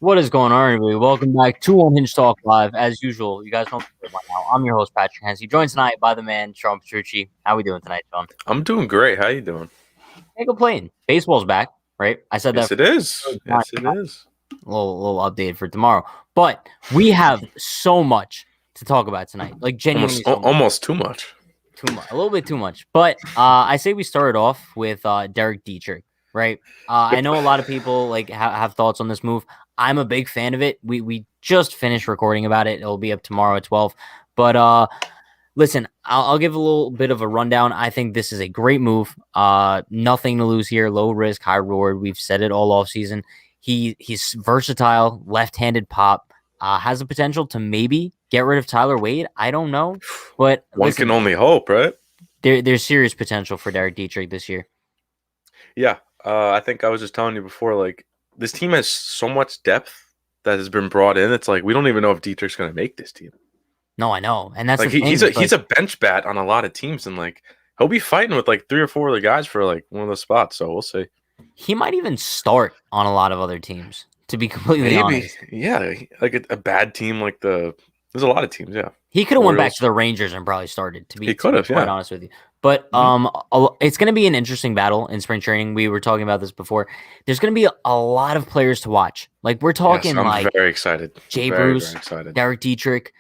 What is going on, everybody? Welcome back to Unhinged Talk Live. As usual, you guys know by now. I'm your host, Patrick Hensey, joined tonight by the man, Sean Petrucci. How we doing tonight, Sean? I'm doing great. How you doing? Can't complain. Baseball's back, right? I said yes, that. It is. Yes, it is. A little update for tomorrow. But we have so much to talk about tonight. Like, genuinely almost too much. Too much. A little bit too much. But I say we started off with Dietrich, right? I know a lot of people have thoughts on this move. I'm a big fan of it. We just finished recording about it. It'll be up tomorrow at 12. But listen, I'll give a little bit of a rundown. I think this is a great move. Nothing to lose here. Low risk, high reward. We've said it all off season. He's versatile, left-handed pop. Has the potential to maybe get rid of Tyler Wade. I don't know, but one can only hope, right? There's serious potential for Derek Dietrich this year. Yeah, I think I was just telling you before, like, this team has so much depth that has been brought in. It's like we don't even know if Dietrich's going to make this team. No, I know, and that's like he's a bench bat on a lot of teams, and like he'll be fighting with like 3 or 4 other guys for like one of those spots. So we'll see. He might even start on a lot of other teams. To be completely honest, yeah, like a bad team like there's a lot of teams. Yeah, he could have went back to the Rangers and probably started. To be quite honest with you. But it's going to be an interesting battle in spring training. We were talking about this before. There's going to be a lot of players to watch. Like we're talking, I'm very excited. Jay Bruce, Derek Dietrich,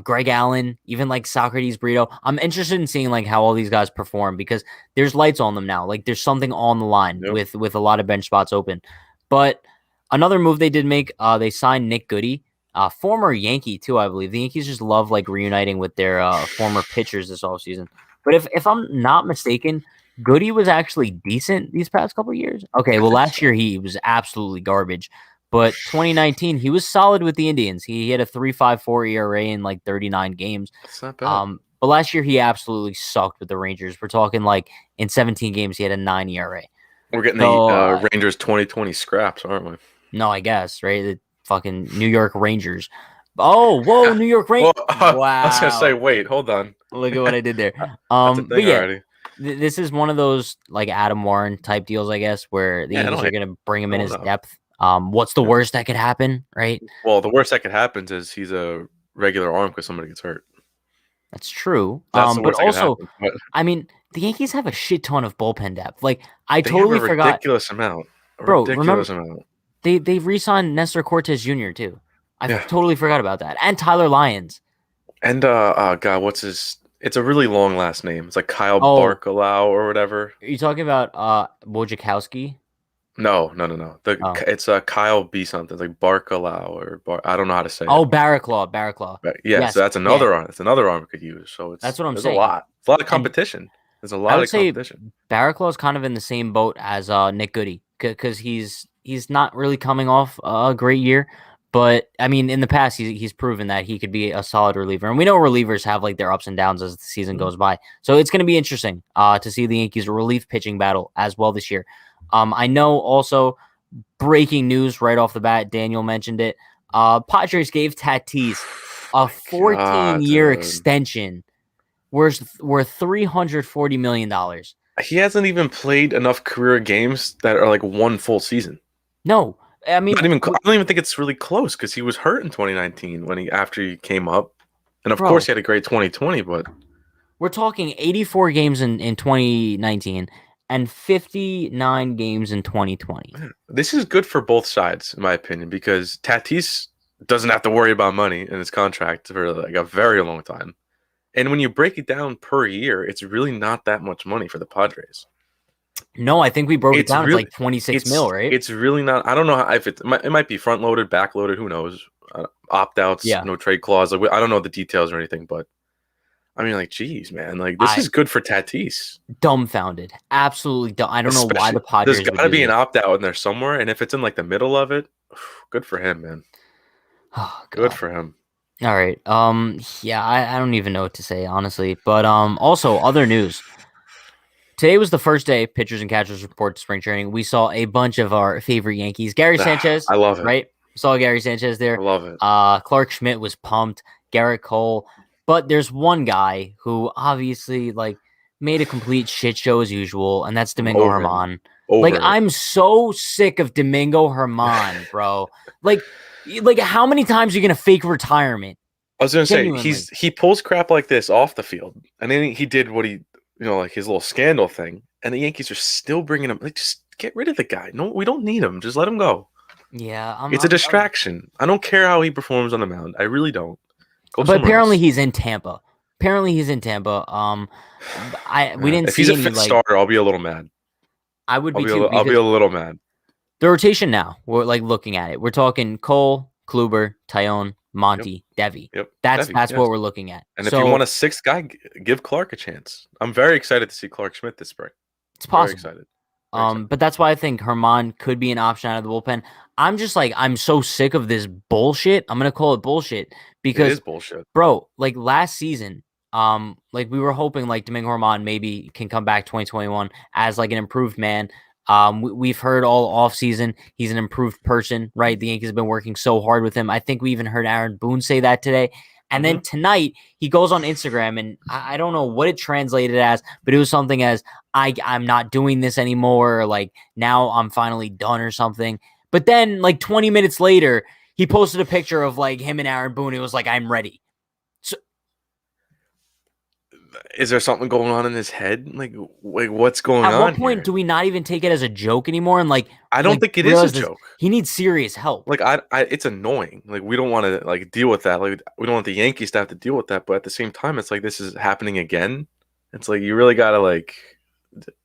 Greg Allen, even like Socrates Brito. I'm interested in seeing like how all these guys perform because there's lights on them now. Like there's something on the line with a lot of bench spots open. But another move they did make, they signed Nick Goody. Former Yankee too, I believe. The Yankees just love like reuniting with their former pitchers this offseason. But if I'm not mistaken, Goody was actually decent these past couple of years. Okay, well last year he was absolutely garbage, but 2019 he was solid with the Indians. He had a 3.54 ERA in like 39 games. That's not bad. But last year he absolutely sucked with the Rangers. We're talking like in 17 games he had a 9 ERA. We're getting the Rangers 2020 scraps, aren't we? No, I guess right. The fucking New York Rangers. Oh, whoa, New York Rangers. Wow. I was going to say, wait, hold on. Look at what I did there. But yeah, this is one of those like Adam Warren type deals, I guess, where the Yankees are going to bring him in his depth. What's the worst that could happen, right? Well, the worst that could happen is he's a regular arm because somebody gets hurt. That's true. But also, I mean, the Yankees have a shit ton of bullpen depth. Like, I totally forgot. Ridiculous amount. Remember, they re-signed Nestor Cortez Jr. too. I totally forgot about that. And Tyler Lyons. And God, what's his? It's a really long last name. It's like Kyle Barcolau or whatever. Are you talking about Wojciechowski? No. It's Kyle B something. It's like Barcolau or I don't know how to say. Oh, Barraclaw. Yes, so that's another arm. It's another arm we could use. So that's what I'm saying. saying. It's a lot of competition. There's a lot of competition. Barraclaw is kind of in the same boat as Nick Goody because he's not really coming off a great year. But I mean, in the past, he's proven that he could be a solid reliever, and we know relievers have like their ups and downs as the season goes by. So it's going to be interesting to see the Yankees relief pitching battle as well this year. I know also breaking news right off the bat. Daniel mentioned it. Padres gave Tatis a 14-year extension worth $340 million. He hasn't even played enough career games that are like one full season. No, I mean, I don't even think it's really close because he was hurt in 2019 after he came up, and of course he had a great 2020. But we're talking 84 games in 2019 and 59 games in 2020. This is good for both sides, in my opinion, because Tatis doesn't have to worry about money in his contract for like a very long time. And when you break it down per year, it's really not that much money for the Padres. No, I think we broke it down. It's like 26 mil, right? It's really not. I don't know if it might be front loaded, back loaded. Who knows? Opt outs, no trade clause. Like, I don't know the details or anything, but I mean, like, geez, man, like this is good for Tatis. Dumbfounded, absolutely dumb. I don't know why the Padres. There's got to be an opt out in there somewhere, and if it's in like the middle of it, good for him, man. Oh, good for him. All right. Yeah, I don't even know what to say, honestly. But also other news. Today was the first day pitchers and catchers report to spring training. We saw a bunch of our favorite Yankees. Gary Sanchez. I love it. Right? Saw Gary Sanchez there. I love it. Clark Schmidt was pumped. Garrett Cole. But there's one guy who obviously like made a complete shit show as usual, and that's Domingo Germán. Like, I'm so sick of Domingo Germán, bro. Like how many times are you gonna fake retirement? I was gonna say he pulls crap like this off the field, and then he did what he, like his little scandal thing, and the Yankees are still bringing him. Like, just get rid of the guy. No, we don't need him. Just let him go. Yeah, it's a distraction. I don't care how he performs on the mound. I really don't. But apparently he's in Tampa. We didn't if see he's a any fifth starter, I'll be a little mad. I would be too. I'll be a little mad. The rotation now, we're like looking at it. We're talking Cole, Kluber, Tyone, Monty, Devi. Yep. That's what we're looking at. And if you want a sixth guy, give Clark a chance. I'm very excited to see Clark Schmidt this spring. It's possible. Very excited. But that's why I think Germán could be an option out of the bullpen. I'm just like, I'm so sick of this bullshit. I'm gonna call it bullshit because it is bullshit, bro. Like last season, like we were hoping like Domingo Germán maybe can come back 2021 as like an improved man. We've heard all off season he's an improved person, right? The Yankees have been working so hard with him. I think we even heard Aaron Boone say that today. And then tonight he goes on Instagram, and I don't know what it translated as, but it was something as I'm not doing this anymore, or like now I'm finally done or something. But then like 20 minutes later, he posted a picture of like him and Aaron Boone. It was like, I'm ready. So, is there something going on in his head? Like what's going on? At what point do we not even take it as a joke anymore? And like, I don't think it is a joke. He needs serious help. Like it's annoying. Like we don't want to like deal with that. Like we don't want the Yankees to have to deal with that. But at the same time, it's like this is happening again. It's like you really gotta like.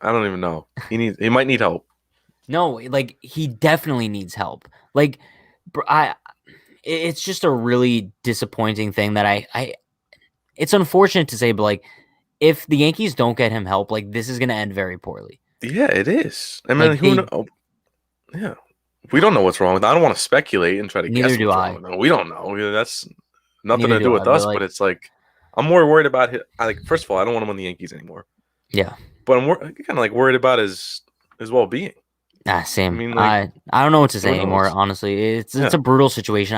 I don't even know. He might need help. No, like he definitely needs help. Like, it's just a really disappointing thing that it's unfortunate to say, but like, if the Yankees don't get him help, like this is going to end very poorly. Yeah, it is. I mean, who knows? Yeah, we don't know what's wrong with that. I don't want to speculate and try to guess what's wrong with it. We don't know. That's nothing to do with us, but it's like, I'm more worried about it. First of all, I don't want him on the Yankees anymore. Yeah. But I'm kind of like worried about his well-being. Same. I mean, like, I don't know what to say anymore. Honestly, it's a brutal situation.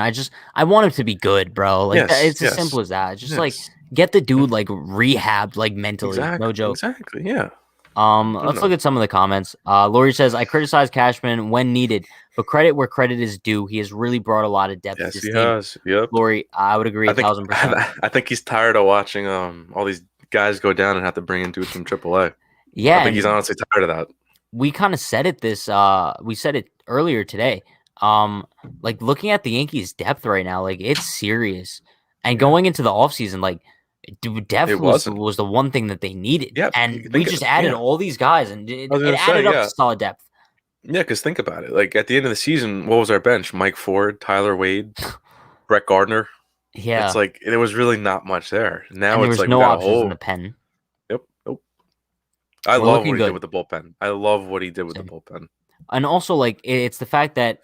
I want him to be good, bro. Like it's as simple as that. Just like get the dude like rehabbed, like mentally. Exactly, no joke. Exactly. Yeah. Let's look at some of the comments. Lori says, I criticize Cashman when needed, but credit where credit is due. He has really brought a lot of depth to this team. Has. Yep. Lori, I would agree 1,000%. I think he's tired of watching all these guys go down and have to bring in dudes from AAA. Yeah. I think he's honestly tired of that. We kind of said it we said it earlier today. Like looking at the Yankees depth right now, like it's serious. And going into the offseason, like depth was the one thing that they needed. Yeah, and we just added all these guys, and it added up to solid depth. Yeah, because think about it. Like at the end of the season, what was our bench? Mike Ford, Tyler Wade, Brett Gardner. Yeah. It's like there was really not much there. Now and it's like no options in the pen. I love what he did with the bullpen. I love what he did with the bullpen. And also, like, it's the fact that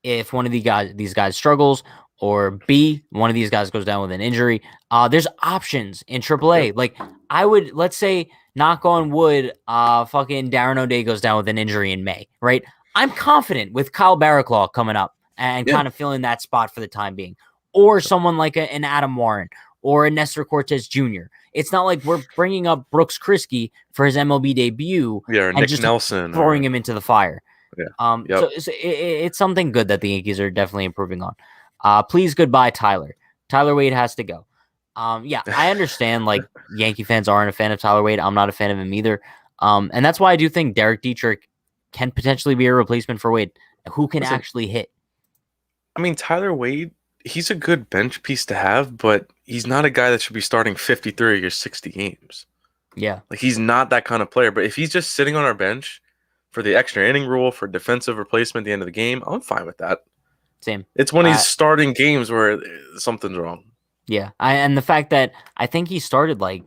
if one of these guys struggles, or B, one of these guys goes down with an injury, there's options in AAA. Yep. Like I would, let's say, knock on wood, fucking Darren O'Day goes down with an injury in May, right? I'm confident with Kyle Barraclough coming up and kind of filling that spot for the time being, or someone like an Adam Warren or a Nestor Cortez Jr. It's not like we're bringing up Brooks Kriske for his MLB debut or and Nick just Nelson throwing him into the fire. Yeah. So it's something good that the Yankees are definitely improving on. Please goodbye, Tyler. Tyler Wade has to go. I understand like Yankee fans aren't a fan of Tyler Wade. I'm not a fan of him either. And that's why I do think Derek Dietrich can potentially be a replacement for Wade, who can actually hit. I mean, Tyler Wade, he's a good bench piece to have, but he's not a guy that should be starting 53 or 60 games. Yeah. Like, he's not that kind of player. But if he's just sitting on our bench for the extra inning rule, for defensive replacement at the end of the game, I'm fine with that. Same. It's when he's starting games where something's wrong. Yeah. And the fact that I think he started like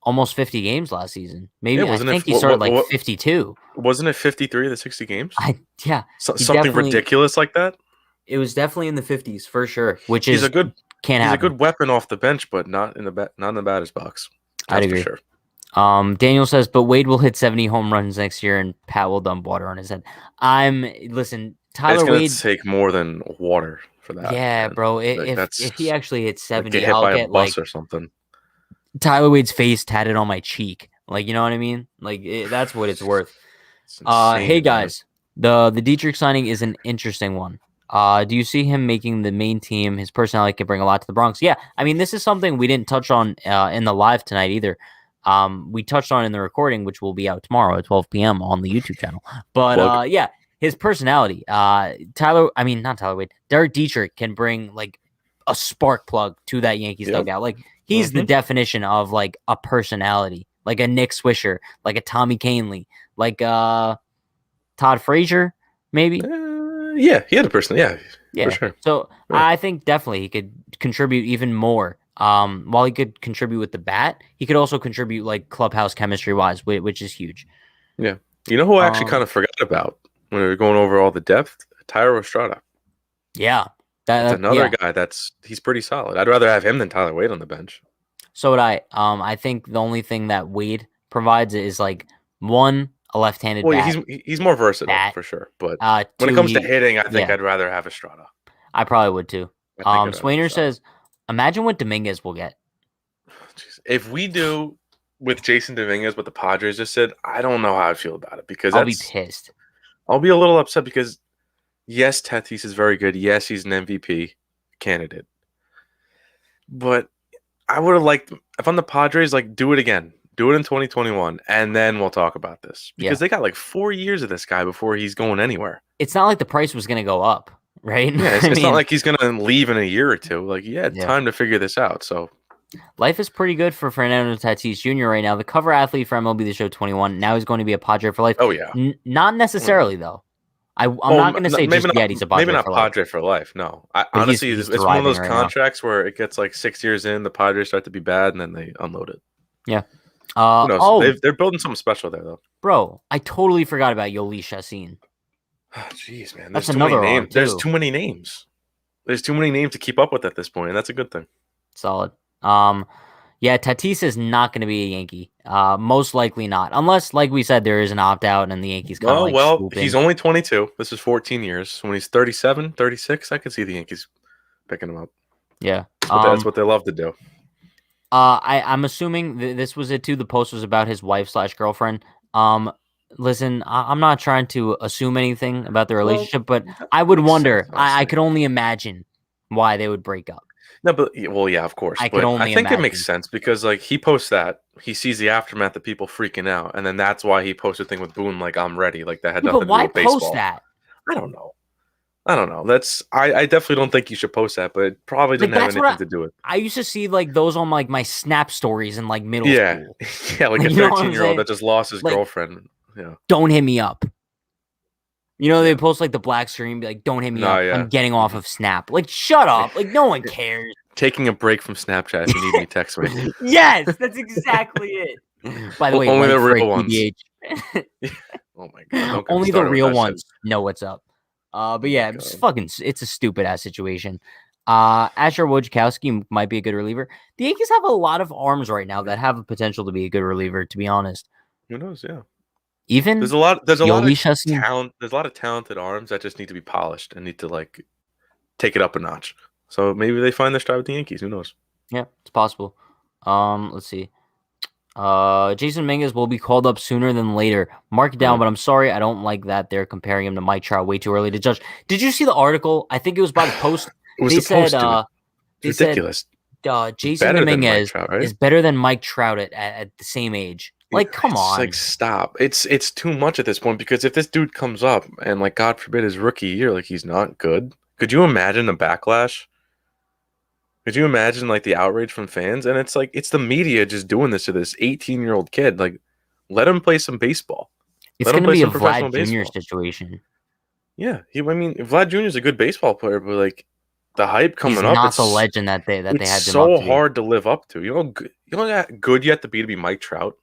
almost 50 games last season. Maybe I think he started like 52. Wasn't it 53 of the 60 games? Something ridiculous like that? It was definitely in the 50s for sure, which he's a good weapon off the bench, but not in the batter's box. I'd agree. For sure. Daniel says, but Wade will hit 70 home runs next year and Pat will dump water on his head. Listen, Tyler Wade. It's going to take more than water for that. Yeah, man. Bro. If he actually hits 70, I'll get like or something. Tyler Wade's face tatted on my cheek. Like, you know what I mean? Like, that's what it's worth. Insane, hey, guys. Man. The Dietrich signing is an interesting one. Do you see him making the main team? His personality can bring a lot to the Bronx. Yeah, I mean, this is something we didn't touch on in the live tonight either. We touched on in the recording, which will be out tomorrow at 12 p.m. on the YouTube channel. But his personality. Not Tyler Wade. Derek Dietrich can bring like a spark plug to that Yankees dugout. Like he's the definition of like a personality, like a Nick Swisher, like a Tommy Kahnle, like Todd Frazier, maybe. Yeah, he had a person. Yeah, for sure. So I think definitely he could contribute even more. While he could contribute with the bat, he could also contribute like clubhouse chemistry wise, which is huge. Yeah, you know who I actually kind of forgot about when we were going over all the depth? Tyro Estrada. Yeah, that's another guy he's pretty solid. I'd rather have him than Tyler Wade on the bench. So would I. I think the only thing that Wade provides is like a left-handed bat. He's more versatile for sure. But when it comes to hitting, I think I'd rather have Estrada. I probably would too. Swainer says, imagine what Dominguez will get. If we do with Jason Dominguez what the Padres just said, I don't know how I feel about it because I'll be pissed. I'll be a little upset because yes, Tatis is very good. Yes, he's an MVP candidate. But I would have liked, if I'm the Padres, like do it again. Do it in 2021, and then we'll talk about this. Because they got like 4 years of this guy before he's going anywhere. It's not like the price was going to go up, right? Yeah, it's not like he's going to leave in a year or two. Like, time to figure this out. So, life is pretty good for Fernando Tatis Jr. right now. The cover athlete for MLB The Show 21. Now he's going to be a Padre for life. Oh, yeah. Not necessarily, though. I'm not going to say he's a Padre for life. Maybe not Padre for life, no. Honestly, it's one of those contracts where it gets like 6 years in, the Padres start to be bad, and then they unload it. Yeah. Who knows? They're building something special there, though. Bro, I totally forgot about Yoeli Chassin. Oh, jeez, man. That's another name. There's too many names. There's too many names to keep up with at this point, and that's a good thing. Solid. Tatis is not going to be a Yankee. Most likely not. Unless, like we said, there is an opt-out and the Yankees kind of swooping. He's only 22. This is 14 years. When he's 37, 36, I could see the Yankees picking him up. Yeah. That's what they love to do. I'm assuming this was it too. The post was about his wife/girlfriend. Listen, I'm not trying to assume anything about the relationship, but I would wonder. I could only imagine why they would break up. No, but of course. I think it makes sense because like he posts that, he sees the aftermath of people freaking out, and then that's why he posted a thing with Boone like I'm ready, like that had nothing to do with baseball. But why post that? I don't know. I definitely don't think you should post that, but it probably didn't have anything to do with it. I used to see like those on like my Snap stories in like middle school. Yeah, like a 13-year-old that just lost his girlfriend. Yeah. Don't hit me up. They post like the black screen, be like, "Don't hit me up. Yeah. I'm getting off of Snap." Like, shut up. Like, no one cares. Taking a break from Snapchat if you need me, text me. Yes, that's exactly it. By the way, only the real ones. TBH. Oh my god! Only the real ones know what's up. But yeah, it's a stupid ass situation. Asher Wojciechowski might be a good reliever. The Yankees have a lot of arms right now that have a potential to be a good reliever. To be honest, who knows? Yeah, even there's a lot of talent. There's a lot of talented arms that just need to be polished and need to like take it up a notch. So maybe they find their stride with the Yankees. Who knows? Yeah, it's possible. Let's see. Jason Dominguez will be called up sooner than later. Mark it down, but I'm sorry, I don't like that they're comparing him to Mike Trout way too early to judge. Did you see the article? I think it was by the Post. It's ridiculous. Jason Dominguez is better than Mike Trout at the same age. Like, come on. Like, stop. It's too much at this point, because if this dude comes up and, like, God forbid his rookie year, like, he's not good, could you imagine the backlash? Could you imagine, like, the outrage from fans? And it's like, it's the media just doing this to this 18-year-old kid. Like, let him play some baseball. It's going to be a Vlad Jr. situation. Yeah. Vlad Jr. is a good baseball player, but, like, the hype coming up, not the legend that they had. It's so hard to live up to. You know how good you have to be Mike Trout.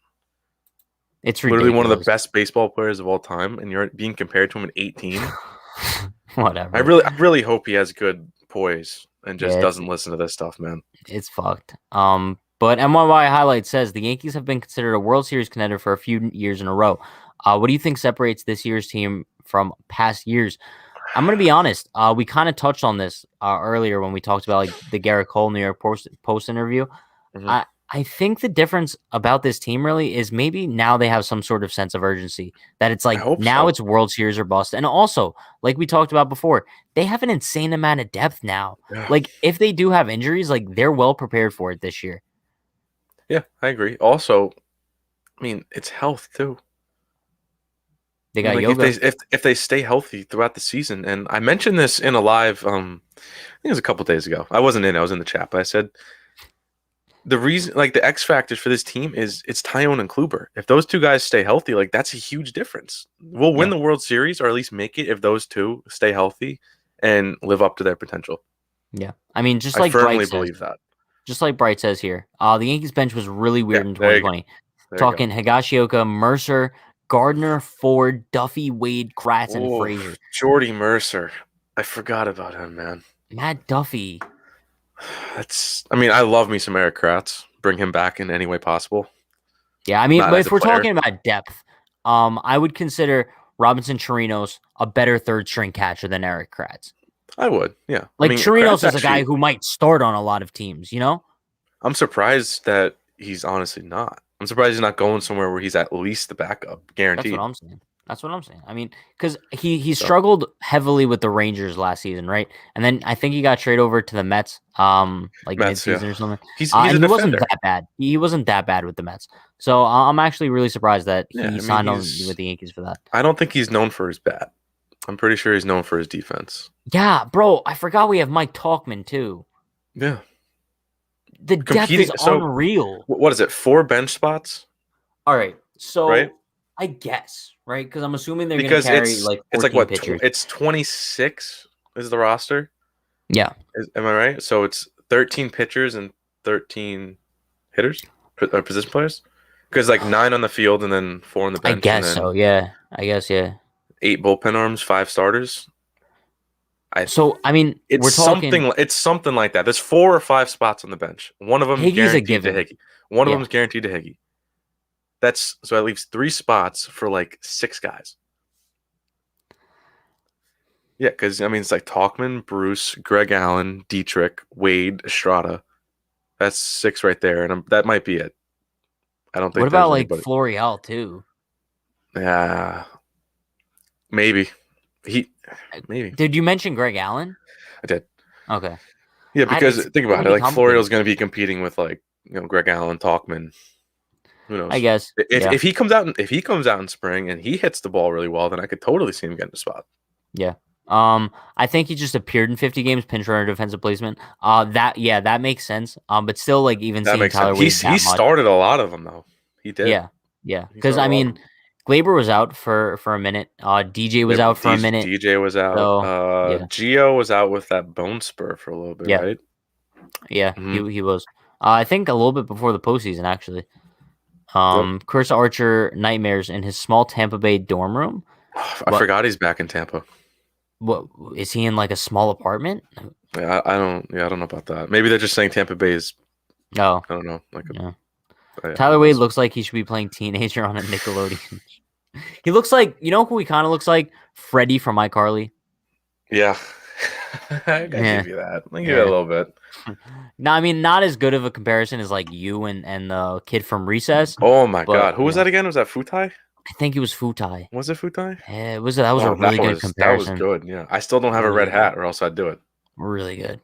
It's literally one of the best baseball players of all time, and you're being compared to him at 18. Whatever. I really hope he has good poise and just doesn't listen to this stuff, man. It's fucked. But MYY Highlight says the Yankees have been considered a World Series contender for a few years in a row. What do you think separates this year's team from past years? I'm going to be honest. We kind of touched on this earlier when we talked about like the Garrett Cole New York Post interview. Mm-hmm. I think the difference about this team really is maybe now they have some sort of sense of urgency that it's like now it's World Series or bust. And also, like we talked about before, they have an insane amount of depth now. Yeah. Like if they do have injuries, like they're well prepared for it this year. Yeah, I agree. Also, I mean, it's health too. They got yoga. If they stay healthy throughout the season, and I mentioned this in a live, I think it was a couple days ago. I wasn't in; I was in the chat. But I said the reason, like the X factors for this team is it's Tyone and Kluber. If those two guys stay healthy, like that's a huge difference. We'll win the World Series, or at least make it, if those two stay healthy and live up to their potential. Yeah, I mean, I firmly believe that. Just like Bright says here, the Yankees bench was really weird in 2020. Talking Higashioka, Mercer, Gardner, Ford, Duffy, Wade, Kratz, and Frazier. Jordy Mercer. I forgot about him, man. Matt Duffy. I love me some Eric Kratz. Bring him back in any way possible. Yeah, I mean, but if we're talking about depth, I would consider Robinson Chirinos a better third string catcher than Eric Kratz. I would, yeah. Like Chirinos is a guy who might start on a lot of teams, you know? I'm surprised that he's honestly not. I'm surprised he's not going somewhere where he's at least the backup, guaranteed. That's what I'm saying. I mean, because he struggled heavily with the Rangers last season, right? And then I think he got traded over to the Mets, mid-season or something. He wasn't that bad. He wasn't that bad with the Mets. So I'm actually really surprised that he signed on with the Yankees for that. I don't think he's known for his bat. I'm pretty sure he's known for his defense. Yeah, bro. I forgot we have Mike Tauchman too. Yeah. The depth is unreal. What is it? 4 bench spots? All right. So I guess, right? Because I'm assuming they're going to carry it's like what pitchers. It's 26 is the roster. Yeah. Am I right? So it's 13 pitchers and 13 hitters, position players. Because 9 on the field and then 4 on the bench. I guess so. Yeah. 8 bullpen arms, 5 starters. It's something like that. There's 4 or 5 spots on the bench. One of them guaranteed to Higgy. One of them is guaranteed to Higgy. So that leaves 3 spots for 6 guys. Yeah, because it's like Tauchman, Bruce, Greg Allen, Dietrich, Wade, Estrada. That's 6 right there, and that might be it. I don't think. What about Florial too? Yeah, maybe. Maybe. Did you mention Greg Allen? I did. Okay. Yeah, because think about it. Florial's going to be competing with Greg Allen, Tauchman. Who knows? I guess if he comes out in spring and he hits the ball really well, then I could totally see him getting a spot. Yeah. I think he just appeared in 50 games, pinch runner, defensive placement. That makes sense. But still, even that seeing Tyler Wade, he started a lot of them though. He did. Yeah. Because Glaber was out for a minute. DJ was out for a minute. DJ was out. So, Gio was out with that bone spur for a little bit, right? Yeah, he was. I think a little bit before the postseason, actually. Chris Archer nightmares in his small Tampa Bay dorm room. I forgot he's back in Tampa. What is he in, like a small apartment? Yeah, I don't know about that. Maybe they're just saying Tampa Bay is. Oh, I don't know. Like Tyler Wade looks like he should be playing teenager on a Nickelodeon. He looks like, you know who he kind of looks like? Freddie from iCarly. Yeah. I give you that. I give you a little bit. No, I mean, not as good of a comparison as like you and the kid from Recess. Oh my God. Who was that again? Was that Futai? I think it was Futai. Was it Futai? Yeah, that was a really good comparison. That was good. Yeah. I still don't have a red hat, or else I'd do it. Really good.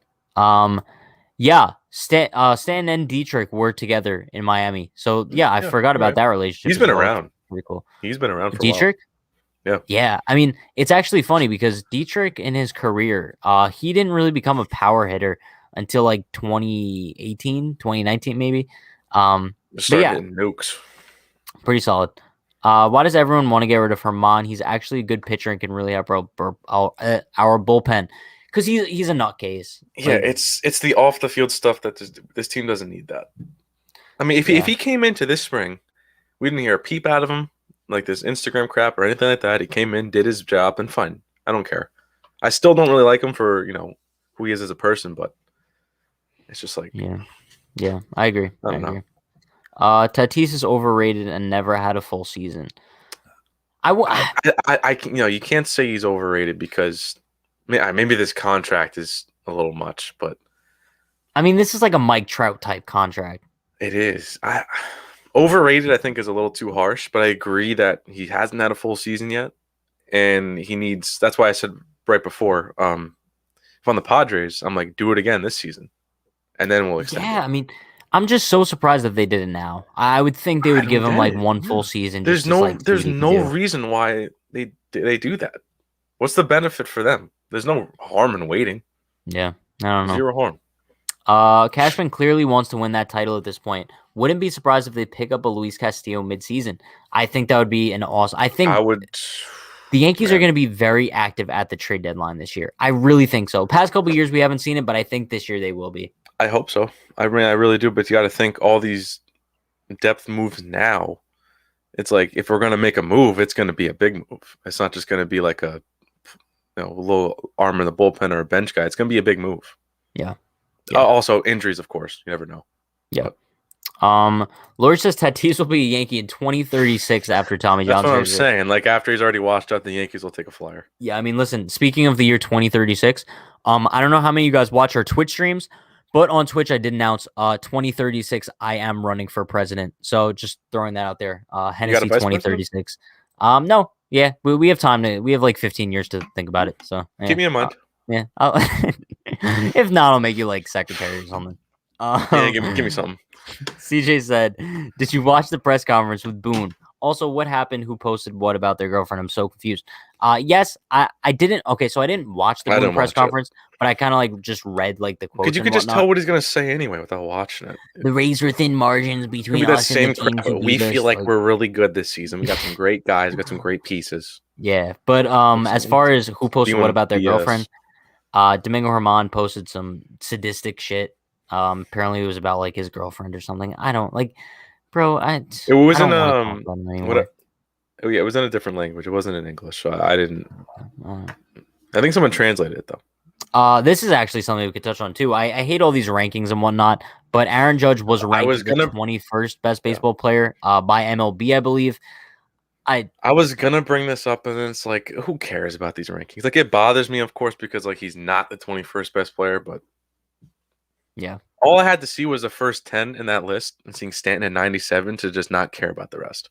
Yeah, Stan and Dietrich were together in Miami. So yeah, I forgot about that relationship. He's been around. Pretty cool. He's been around for Dietrich. A while. Yeah. I mean, it's actually funny because Dietrich in his career, he didn't really become a power hitter until like 2018, 2019 maybe. Started hitting nukes. Pretty solid. Why does everyone want to get rid of Herman? He's actually a good pitcher and can really help our bullpen. Because he's a nutcase. Yeah, it's the off the field stuff that this team doesn't need that. I mean, if he came into this spring, we didn't hear a peep out of him, like this Instagram crap or anything like that. He came in, did his job, and fine. I don't care. I still don't really like him for who he is as a person, but it's just like yeah, I agree. I agree. Tatis is overrated and never had a full season. You can't say he's overrated because. Maybe this contract is a little much, but I mean, this is like a Mike Trout type contract. It is. Overrated, I think, is a little too harsh, but I agree that he hasn't had a full season yet, and he needs. That's why I said right before, if on the Padres, I'm like, do it again this season, and then we'll extend. Yeah, I mean, I'm just so surprised that they did it now. I would think they would give him like one full season. There's no reason why they do that. What's the benefit for them? There's no harm in waiting. Yeah, I don't know. Zero harm. Cashman clearly wants to win that title at this point. Wouldn't be surprised if they pick up a Luis Castillo midseason. I think that would be an awesome. I would. The Yankees are going to be very active at the trade deadline this year. I really think so. Past couple of years we haven't seen it, but I think this year they will be. I hope so. I mean, I really do. But you got to think all these depth moves now. It's like if we're going to make a move, it's going to be a big move. It's not just going to be like a little arm in the bullpen or a bench guy. It's going to be a big move. Yeah. Also, injuries, of course. You never know. Yeah. Lord says Tatis will be a Yankee in 2036 after Tommy John. That's what I'm saying. Like, after he's already washed up, the Yankees will take a flyer. Yeah, I mean, listen, speaking of the year 2036, I don't know how many of you guys watch our Twitch streams, but on Twitch, I did announce 2036, I am running for president. So just throwing that out there. Hennessy 2036. No. Yeah, we have time we have like 15 years to think about it. So keep me in mind. Yeah. If not, I'll make you like secretary or something. Yeah, give me something. CJ said, did you watch the press conference with Boone? Also, what happened? Who posted what about their girlfriend? I'm so confused. Yes, I didn't. Okay, so I didn't watch the Boone press conference, but I kind of like just read like the quotes. Because you could just tell what he's gonna say anyway without watching it. The razor thin margins between us and the teams. We feel like we're really good this season. We got some great guys. We got some great pieces. Yeah, but as far as who posted what about their girlfriend, Domingo Herman posted some sadistic shit. Apparently it was about like his girlfriend or something. I don't like, bro. It wasn't it was in a different language. It wasn't in English, so I didn't. I think someone translated it though. This is actually something we could touch on too. I hate all these rankings and whatnot, but Aaron Judge was ranked the 21st best baseball player by MLB, I believe. I was gonna bring this up, and then it's like, who cares about these rankings? Like, it bothers me, of course, because like he's not the 21st best player, but yeah, all I had to see was the first 10 in that list, and seeing Stanton at 97 to just not care about the rest.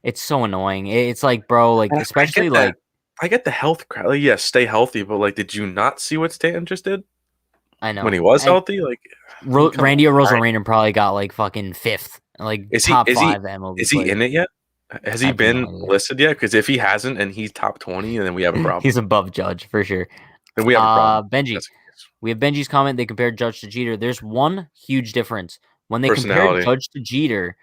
It's so annoying. It's like, bro, like especially like I get the health crowd. Like, yeah, stay healthy, but like, did you not see what Stanton just did? I know when he was healthy. Like Randy Arozarena probably got like fucking 5th, like top 5 MLB. Is he in it yet? Has he been listed yet? Because if he hasn't and he's top 20, then we have a problem. He's above Judge for sure. Then we have a problem. Benji. We have Benji's comment. They compared Judge to Jeter. There's one huge difference. When they compared Judge to Jeter,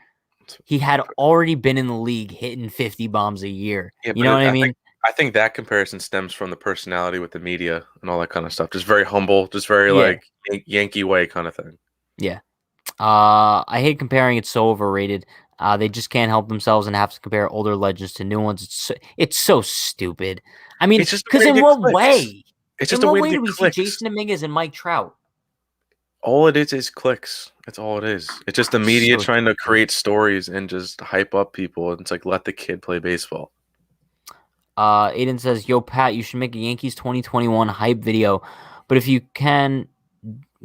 he had already been in the league hitting 50 bombs a year. Yeah, you know what I mean? I think that comparison stems from the personality with the media and all that kind of stuff. Just very humble, just very like Yankee way kind of thing. Yeah. I hate comparing. It's so overrated. They just can't help themselves and have to compare older legends to new ones. It's so stupid. I mean, because in what way? It's just a way to get do we clicks. see Jason Dominguez and Mike Trout? All it is clicks. That's all it is. It's just the media trying to create stories and just hype up people. It's like, let the kid play baseball. Aiden says, "Yo, Pat, you should make a Yankees 2021 hype video. But if you can,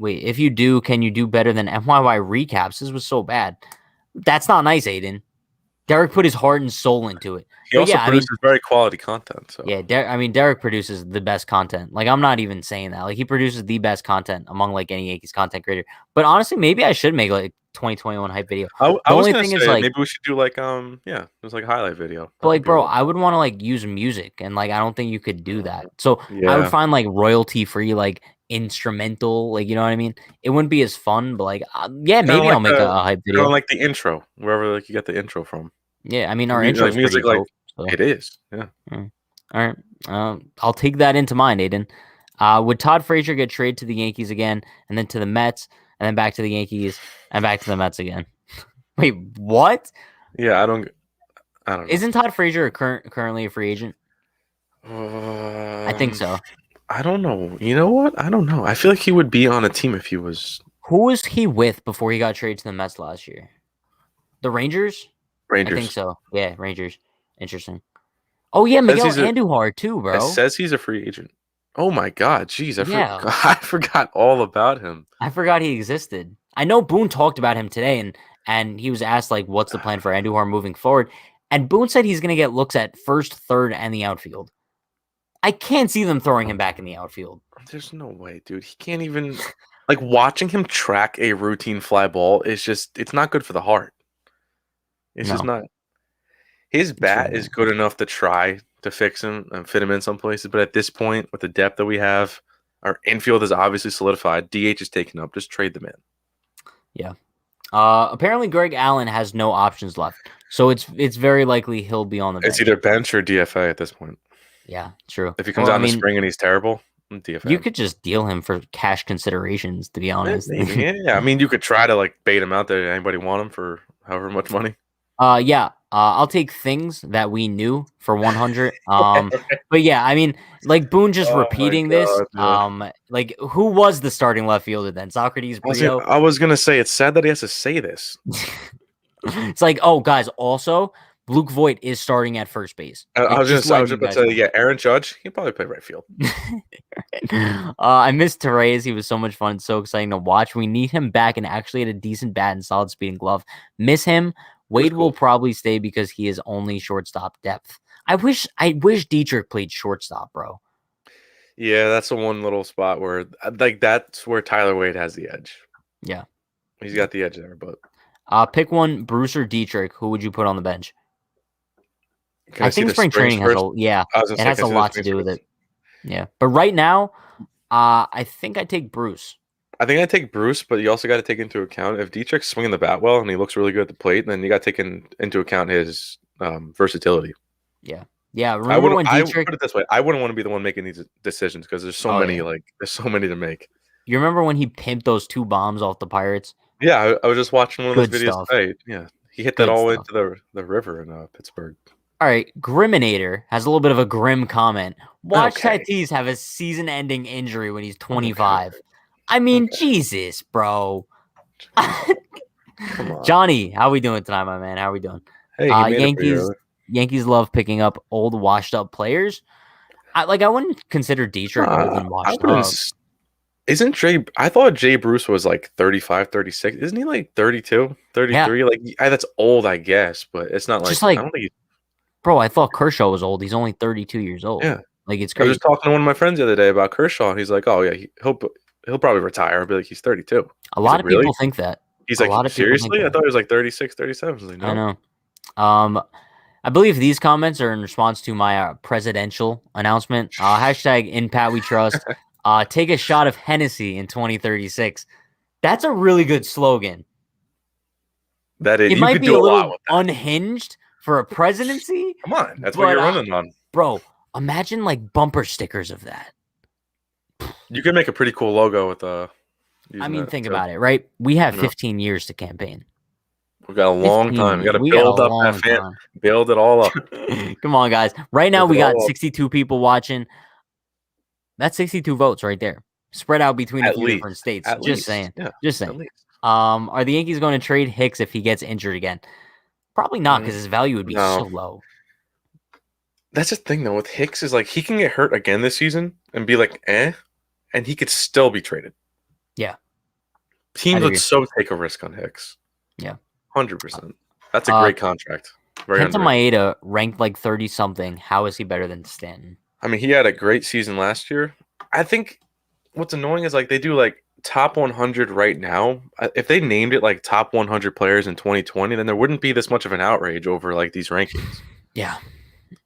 if you do, can you do better than MYY recaps? This was so bad." That's not nice, Aiden. Derek put his heart and soul into it. He also produces very quality content. So yeah, Derek produces the best content. Like, I'm not even saying that. Like, he produces the best content among like any Yankees content creator. But honestly, maybe I should make like 2021 hype video. I was gonna say, maybe we should do like it was like a highlight video. But like, bro, I would want to like use music, and like I don't think you could do that. So I would find like royalty free, like instrumental, like, you know what I mean? It wouldn't be as fun, but like maybe I'll make a hype video. Like the intro, wherever like you get the intro from. Yeah, I mean our intro is music like dope, so. It is. Yeah. All right. I'll take that into mind, Aiden. Would Todd Frazier get traded to the Yankees again, and then to the Mets, and then back to the Yankees, and back to the Mets again? Wait, what? Yeah, I don't know. Isn't Todd Frazier currently a free agent? I think so. I don't know. You know what? I don't know. I feel like he would be on a team if he was. Who was he with before he got traded to the Mets last year? The Rangers? I think so. Yeah, Rangers. Interesting. Oh, yeah, Miguel Andujar too, bro. It says he's a free agent. Oh, my God. Jeez, I forgot all about him. I forgot he existed. I know Boone talked about him today, and he was asked, like, what's the plan for Andujar moving forward? And Boone said he's going to get looks at first, third, and the outfield. I can't see them throwing him back in the outfield. There's no way, dude. He can't even... like, watching him track a routine fly ball is just... It's not good for the heart. It's just not... His bat is good enough to try to fix him and fit him in some places, but at this point, with the depth that we have, our infield is obviously solidified. DH is taken up. Just trade them in. Yeah. Apparently, Greg Allen has no options left, so it's very likely he'll be on the bench. It's either bench or DFA at this point. Yeah, true. If he comes out in the spring and he's terrible, DFA. You could just deal him for cash considerations, to be honest. Yeah. I mean, you could try to like bait him out there. Anybody want him for however much money? Yeah. I'll take things that we knew for 100. But yeah, I mean, like Boone just repeating this. Like, who was the starting left fielder then? Socrates Brito? I was gonna say it's sad that he has to say this. It's like, oh, guys, also Luke Voigt is starting at first base. I was just about to say, yeah, Aaron Judge, he'll probably play right field. I miss Therese. He was so much fun, so exciting to watch. We need him back and actually had a decent bat and solid speed and glove. Miss him. Wade will probably stay because he is only shortstop depth. I wish Dietrich played shortstop, bro. Yeah, that's the one little spot where like that's where Tyler Wade has the edge. Yeah. He's got the edge there, but pick one, Bruce or Dietrich. Who would you put on the bench? I think spring training has a lot to do with it. Yeah. But right now, I think I'd take Bruce. I think I take Bruce, but you also got to take into account if Dietrich's swinging the bat well and he looks really good at the plate, then you got to take into account his versatility. Yeah. Yeah. Remember when Dietrich... I put it this way. I wouldn't want to be the one making these decisions because there's so many, there's so many to make. You remember when he pimped those 2 bombs off the Pirates? Yeah. I was just watching one of those videos today. Yeah. He hit that all the way to the river in Pittsburgh. All right, Griminator has a little bit of a grim comment. Watch Tatis have a season-ending injury when he's 25. I mean, Jesus, bro. Come on. Johnny, how we doing tonight, my man? How we doing? Hey, Yankees love picking up old, washed-up players. I wouldn't consider Dietrich old and washed up. Isn't Jay... I thought Jay Bruce was like 35, 36. Isn't he like 32, 33? Yeah. Like, that's old, I guess, but it's not like... I don't think bro, I thought Kershaw was old. He's only 32 years old. Yeah. Like, it's crazy. I was just talking to one of my friends the other day about Kershaw, and he's like, oh, yeah, he'll probably retire. I'll be like, he's 32. A lot of people think that. He's like, seriously? I thought he was like 36, 37. I was like, no. I know. I believe these comments are in response to my presidential announcement. Hashtag in Pat We Trust. Take a shot of Hennessy in 2036. That's a really good slogan. That is. It might be a little unhinged for a presidency. Come on. That's what you're running on. Bro, imagine like bumper stickers of that. You can make a pretty cool logo with think about it, right? We have 15 years to campaign. We got a long time. We got to build up that fan. Build it all up. Come on, guys. Right now, we got 62 people watching. That's 62 votes right there, spread out between a few different states. Just saying. Yeah, just saying. Are the Yankees going to trade Hicks if he gets injured again? Probably not, because his value would be so low. That's the thing, though, with Hicks is like he can get hurt again this season and be like, and he could still be traded. Yeah. Teams would so take a risk on Hicks. Yeah. 100%. That's a great contract. Kenta Maeda ranked like 30-something. How is he better than Stanton? I mean, he had a great season last year. I think what's annoying is like they do like top 100 right now. If they named it like top 100 players in 2020, then there wouldn't be this much of an outrage over like these rankings. Yeah.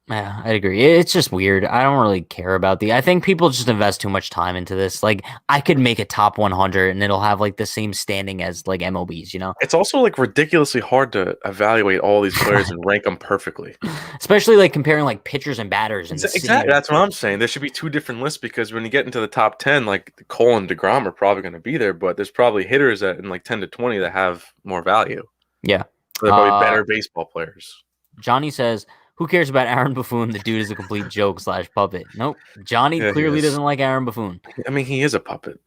Yeah, I agree. It's just weird. I don't really care about I think people just invest too much time into this. Like, I could make a top 100 and it'll have like the same standing as like MLBs, you know? It's also like ridiculously hard to evaluate all these players and rank them perfectly. Especially like comparing like pitchers and batters. Exactly. That's what I'm saying. There should be two different lists because when you get into the top 10, like Cole and DeGrom are probably going to be there, but there's probably hitters that in like 10 to 20 that have more value. Yeah. They're probably better baseball players. Johnny says, who cares about Aaron Buffoon? The dude is a complete joke / puppet. Nope. Johnny clearly doesn't like Aaron Buffoon. I mean, he is a puppet.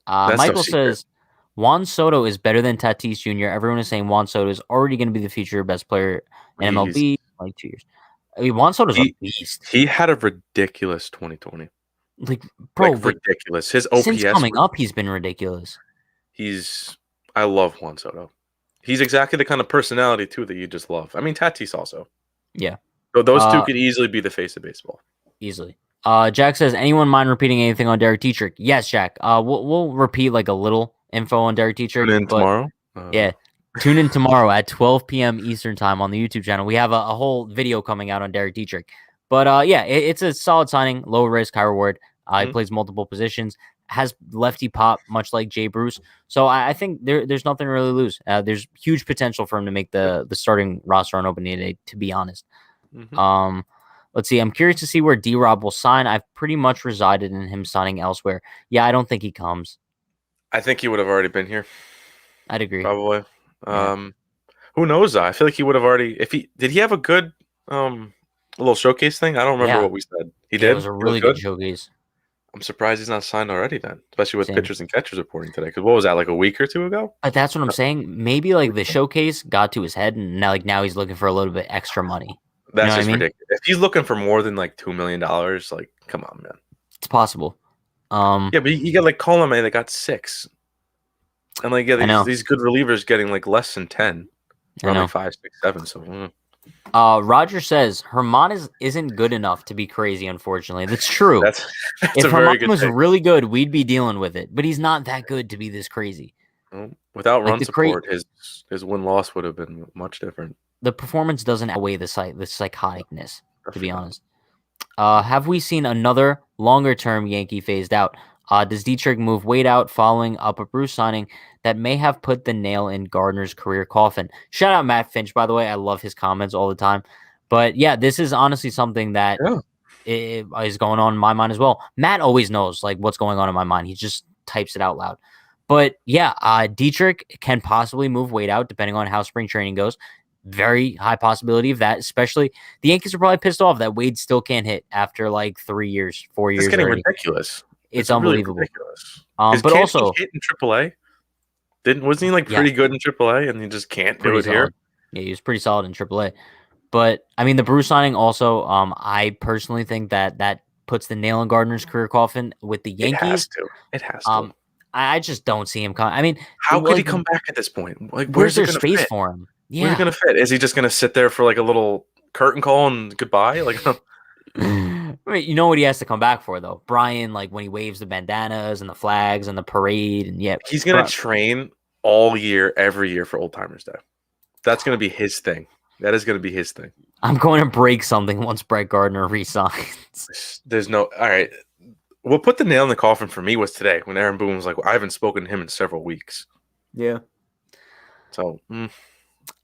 Michael says, Juan Soto is better than Tatis Jr. Everyone is saying Juan Soto is already going to be the future best player in MLB in like 2 years. I mean, Juan Soto's a beast. He had a ridiculous 2020. Like, bro, ridiculous. His OPS since coming up, he's been ridiculous. I love Juan Soto. He's exactly the kind of personality, too, that you just love. I mean, Tatis also. Yeah. So those two could easily be the face of baseball. Easily. Jack says, anyone mind repeating anything on Derek Dietrich? Yes, Jack. We'll repeat like a little info on Derek Dietrich. Tune in tomorrow. Yeah. Tune in tomorrow at 12 p.m. Eastern time on the YouTube channel. We have a whole video coming out on Derek Dietrich. But yeah, it's a solid signing, low risk, high reward. He plays multiple positions, has lefty pop, much like Jay Bruce. So I think there's nothing to really lose. There's huge potential for him to make the starting roster on opening day, to be honest. Let's see. I'm curious to see where D-Rob will sign. I've pretty much resided in him signing elsewhere. Yeah, I don't think he comes. I think he would have already been here. I'd agree. Probably. Yeah. Who knows? I feel like he would have already. Did he have a good little showcase thing? I don't remember what we said. He did. It was a really good showcase. I'm surprised he's not signed already then, especially with pitchers and catchers reporting today. Because what was that, like a week or two ago? That's what I'm saying. Maybe like the showcase got to his head, and now he's looking for a little bit extra money. That's just ridiculous. If he's looking for more than like $2 million, like, come on, man. It's possible. Yeah, but you got like Colomé that got 6. And like these good relievers getting like less than 10. Around like 5, 6, 7. So Roger says Herman isn't good enough to be crazy, unfortunately. That's true. That's if Herman was really good, we'd be dealing with it. But he's not that good to be this crazy. Well, without run support, his win-loss would have been much different. The performance doesn't outweigh the psychoticness, to be honest. Have we seen another longer-term Yankee phased out? Does Dietrich move weight out following up a Bruce signing that may have put the nail in Gardner's career coffin? Shout out Matt Finch, by the way. I love his comments all the time. But yeah, this is honestly something that is going on in my mind as well. Matt always knows like what's going on in my mind. He just types it out loud. But yeah, Dietrich can possibly move weight out depending on how spring training goes. Very high possibility of that, especially the Yankees are probably pissed off that Wade still can't hit after like 3 years, 4 years. It's getting already. Ridiculous. It's unbelievable. Really ridiculous. But also hit in AAA. Wasn't he like pretty good in AAA and he just can't do it here? Yeah, he was pretty solid in AAA. But I mean, the Bruce signing also, I personally think that puts the nail in Gardner's career coffin with the Yankees. It has to. I just don't see him coming. I mean, how could he come back at this point? Like, where's there space for him? Yeah. Where's he gonna fit? Is he just gonna sit there for like a little curtain call and goodbye? Like, I mean, you know what he has to come back for though, Brian. Like when he waves the bandanas and the flags and the parade, and he's gonna train all year, every year for Old Timers Day. That's gonna be his thing. That is gonna be his thing. I'm going to break something once Brett Gardner resigns. There's no. All right. What put the nail in the coffin for me was today when Aaron Boone was like, I haven't spoken to him in several weeks. Yeah. So.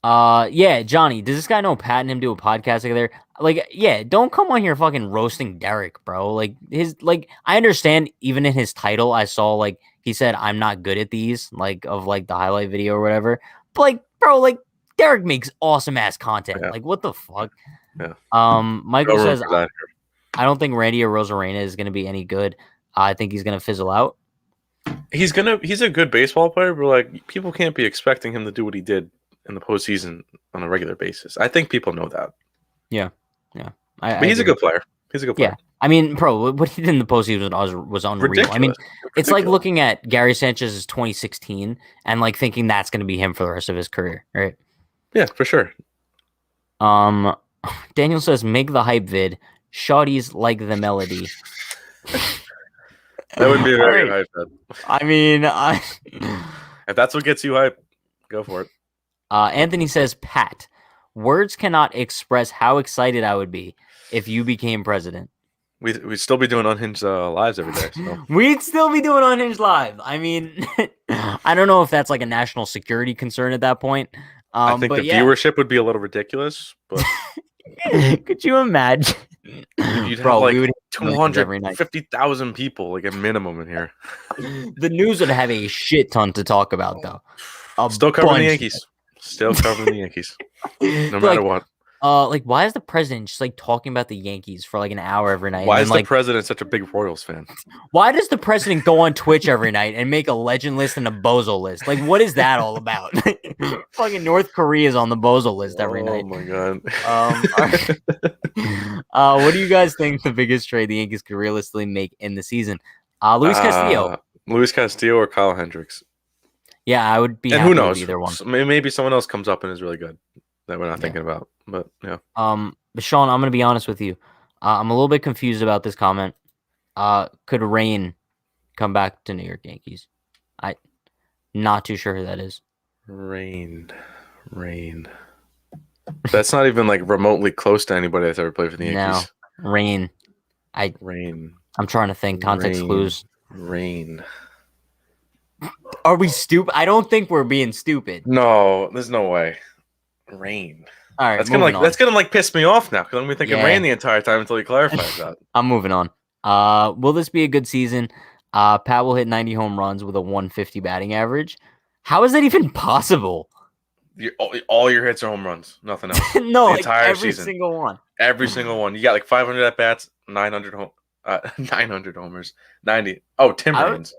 Yeah, Johnny, does this guy know Pat and him do a podcast together? Like, yeah, don't come on here fucking roasting Derek, bro. Like I understand even in his title, I saw like he said I'm not good at these, like of like the highlight video or whatever. But like, bro, like Derek makes awesome ass content. Yeah. Like, what the fuck? Yeah. Michael says, I don't think Randy Arozarena is going to be any good. I think he's going to fizzle out. He's a good baseball player, but like people can't be expecting him to do what he did in the postseason on a regular basis. I think people know that. Yeah. But he's a good player. He's a good player. Yeah. I mean, bro, what he did in the postseason was unreal. Ridiculous. I mean, it's like looking at Gary Sanchez's 2016 and like thinking that's going to be him for the rest of his career, right? Yeah, for sure. Daniel says, make the hype vid. Shawty's like the melody. That would be a very hype vid. I mean, if that's what gets you hype, go for it. Anthony says, Pat, words cannot express how excited I would be if you became president. We'd still be doing Unhinged lives every day. So. We'd still be doing Unhinged live. I mean, I don't know if that's like a national security concern at that point. I think the viewership would be a little ridiculous, but could you imagine? You'd have like 250,000 people, like a minimum in here. The news would have a shit ton to talk about, though. Still covering the Yankees. Still covering the Yankees. No matter what. Like, why is the president just like talking about the Yankees for like an hour every night? Why is the president such a big Royals fan? Why does the president go on Twitch every night and make a legend list and a bozo list? Like, what is that all about? Fucking North Korea is on the bozo list every night. Oh my god. What do you guys think the biggest trade the Yankees could realistically make in the season? Luis Castillo. Luis Castillo or Kyle Hendricks. Yeah, I would be. And who knows? Either one. Maybe someone else comes up and is really good that we're not thinking about. But yeah. But Sean, I'm gonna be honest with you. I'm a little bit confused about this comment. Could Rain come back to New York Yankees? I not too sure who that is. Rain. That's not even like remotely close to anybody that's ever played for the Yankees. No. Rain. I'm trying to think. Context clues. Rain. Are we stupid? I don't think we're being stupid. No, there's no way. Rain. All right, that's gonna piss me off now because I'm gonna be thinking rain the entire time until he clarifies that. I'm moving on. Will this be a good season? Pat will hit 90 home runs with a 150 batting average. How is that even possible? All your hits are home runs, nothing else. No, the entire season. Single one. Every single one. You got like 500 at bats, 900 homers, 90. Oh, Tim Raines.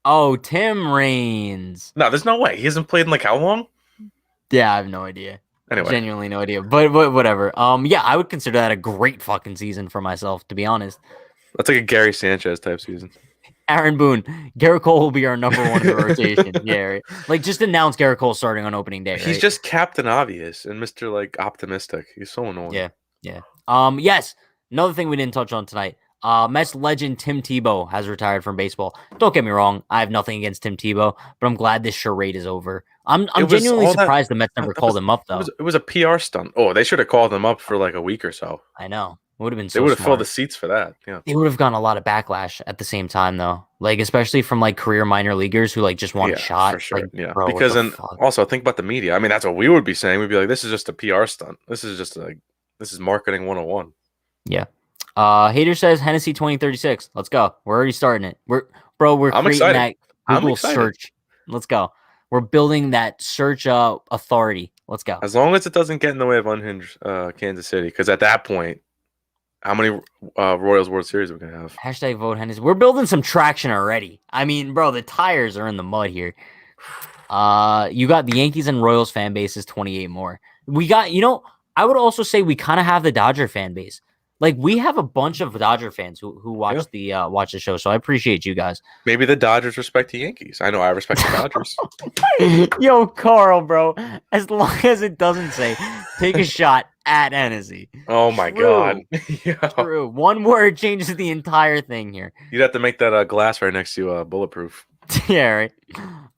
Oh, Tim Raines. No, there's no way. He hasn't played in like how long? Yeah, I have no idea. Anyway. Genuinely no idea. But whatever. Yeah, I would consider that a great fucking season for myself, to be honest. That's like a Gary Sanchez type season. Aaron Boone. Garrett Cole will be our number one in the rotation. Yeah, right. Like just announce Garrett Cole starting on opening day. Right? He's just Captain Obvious and Mr. like optimistic. He's so annoying. Yeah. Yes. Another thing we didn't touch on tonight. Mets legend Tim Tebow has retired from baseball. Don't get me wrong, I have nothing against Tim Tebow, but I'm glad this charade is over. I'm genuinely surprised the Mets never called him up though. It was a PR stunt. Oh, they should have called him up for like a week or so. I know. It would have been. They would have filled the seats for that. Yeah. They would have gotten a lot of backlash at the same time though. Like especially from like career minor leaguers who like just want a shot. For sure. Like, yeah. Bro, because also think about the media. I mean, that's what we would be saying. We'd be like, this is just a PR stunt. This is marketing 101. Yeah. Hater says Hennessy 2036. Let's go. We're already starting it. We're I'm creating excited. that Google search. Let's go. We're building that search authority. Let's go. As long as it doesn't get in the way of Unhinged Kansas City, because at that point, how many Royals World Series are we gonna have? Hashtag vote Hennessy. We're building some traction already. I mean, bro, the tires are in the mud here. You got the Yankees and Royals fan bases 28 more. We got, I would also say we kind of have the Dodger fan base. Like we have a bunch of Dodger fans who watch watch the show, so I appreciate you guys. Maybe the Dodgers respect the Yankees. I know I respect the Dodgers. Yo, Carl, bro. As long as it doesn't say take a shot at Hennessy. Oh my god. Yeah. True. One word changes the entire thing here. You'd have to make that glass right next to you bulletproof. Yeah, right.